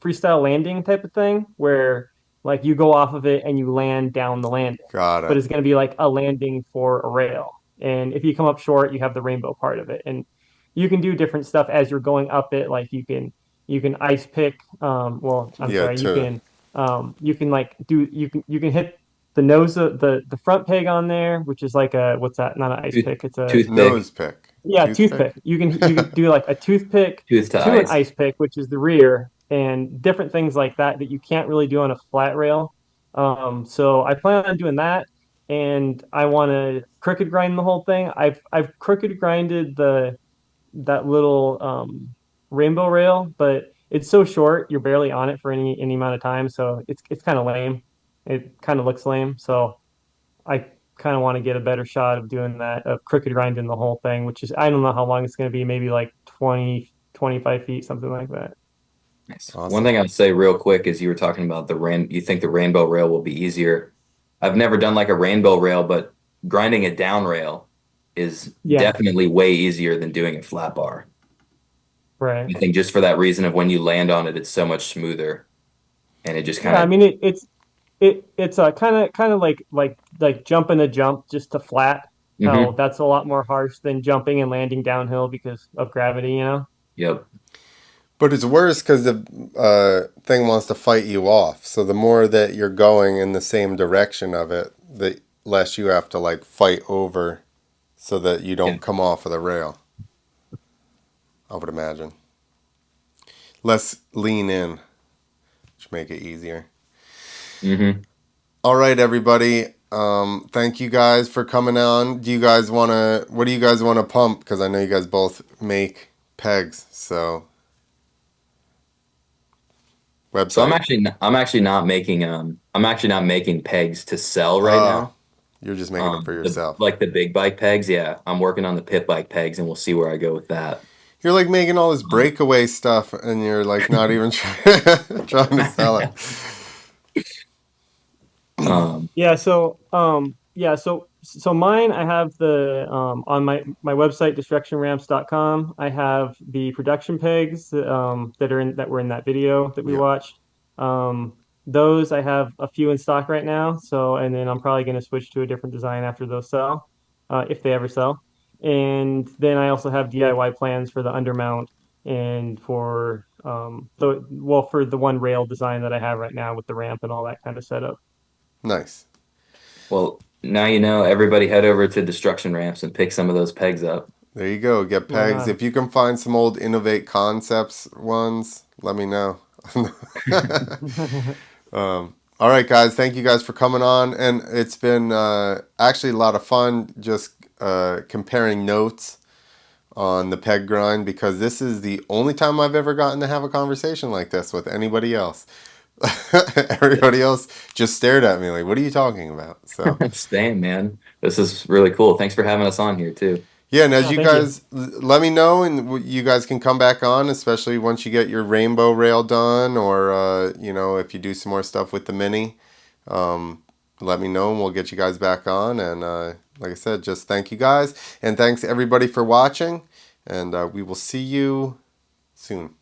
freestyle landing type of thing where like you go off of it and you land down the landing, got but it. it's going to be like a landing for a rail. And if you come up short, you have the rainbow part of it, and you can do different stuff as you're going up it. Like you can ice pick. Well, I'm Yeah, sorry, to you can like do you can hit the nose of the front peg on there, which is like a what's that? Not an ice Tooth, pick. It's a toothpick, nose pick. yeah, Toothpick? toothpick. You can do like a toothpick tooth to to an ice. ice pick, which is the rear, and different things like that you can't really do on a flat rail. So I plan on doing that, and I want to crooked grind the whole thing. I've crooked grinded the that little rainbow rail, but it's so short, you're barely on it for any amount of time, so it's kind of lame. It kind of looks lame, so. I kind of want to get a better shot of doing that, of crooked grinding the whole thing, which is, I don't know how long it's going to be, maybe like 20, 25 feet, something like that. Nice. One Awesome. thing I'd say real quick is you were talking about you think the rainbow rail will be easier. I've never done like a rainbow rail, but grinding a down rail is Yeah, definitely way easier than doing a flat bar. right. I think just for that reason of when you land on it, it's so much smoother and it just Yeah, kind I of mean it's kind of like jumping a jump just to flat. How hmm that's a lot more harsh than jumping and landing downhill because of gravity, you know? Yep. But it's worse because the thing wants to fight you off. So the more that you're going in the same direction of it, the less you have to like fight over so that you Yeah. don't come off of the rail. I would imagine. Less lean in, which make it easier. hmm All right, everybody. Thank you guys for coming on. What do you guys want to pump? Because I know you guys both make pegs. So, So website. I'm actually not making pegs to sell right Ah, now. you're just making them for The yourself. like the big bike pegs, yeah. I'm working on the pit bike pegs and we'll see where I go with that. You're like making all this Um, breakaway stuff and you're like not even trying to sell it. Yeah, so mine I have the on my website destructionramps.com. I have the production pegs that were in that video that we Yep. watched. Um those I have a few in stock right now. So and then I'm probably going to switch to a different design after those sell, if they ever sell. And then I also have DIY plans for the undermount and for for the one rail design that I have right now with the ramp and all that kind of setup. Nice. well, now you know, everybody head over to Destruction Ramps and pick some of those pegs up. There you go. Get Right pegs. on. If you can find some old Innovate Concepts ones, let me know. All right, guys. Thank you guys for coming on. And it's been actually a lot of fun just comparing notes on the peg grind because this is the only time I've ever gotten to have a conversation like this with anybody else. Everybody else just stared at me like, what are you talking about? So. Same, man. This is really cool. Thanks for having us on here too. Yeah, and as No, you thank you. guys let me know, and you guys can come back on, especially once you get your rainbow rail done, or if you do some more stuff with the mini. let me know and we'll get you guys back on. And like I said, just thank you guys. And thanks everybody for watching. And we will see you soon.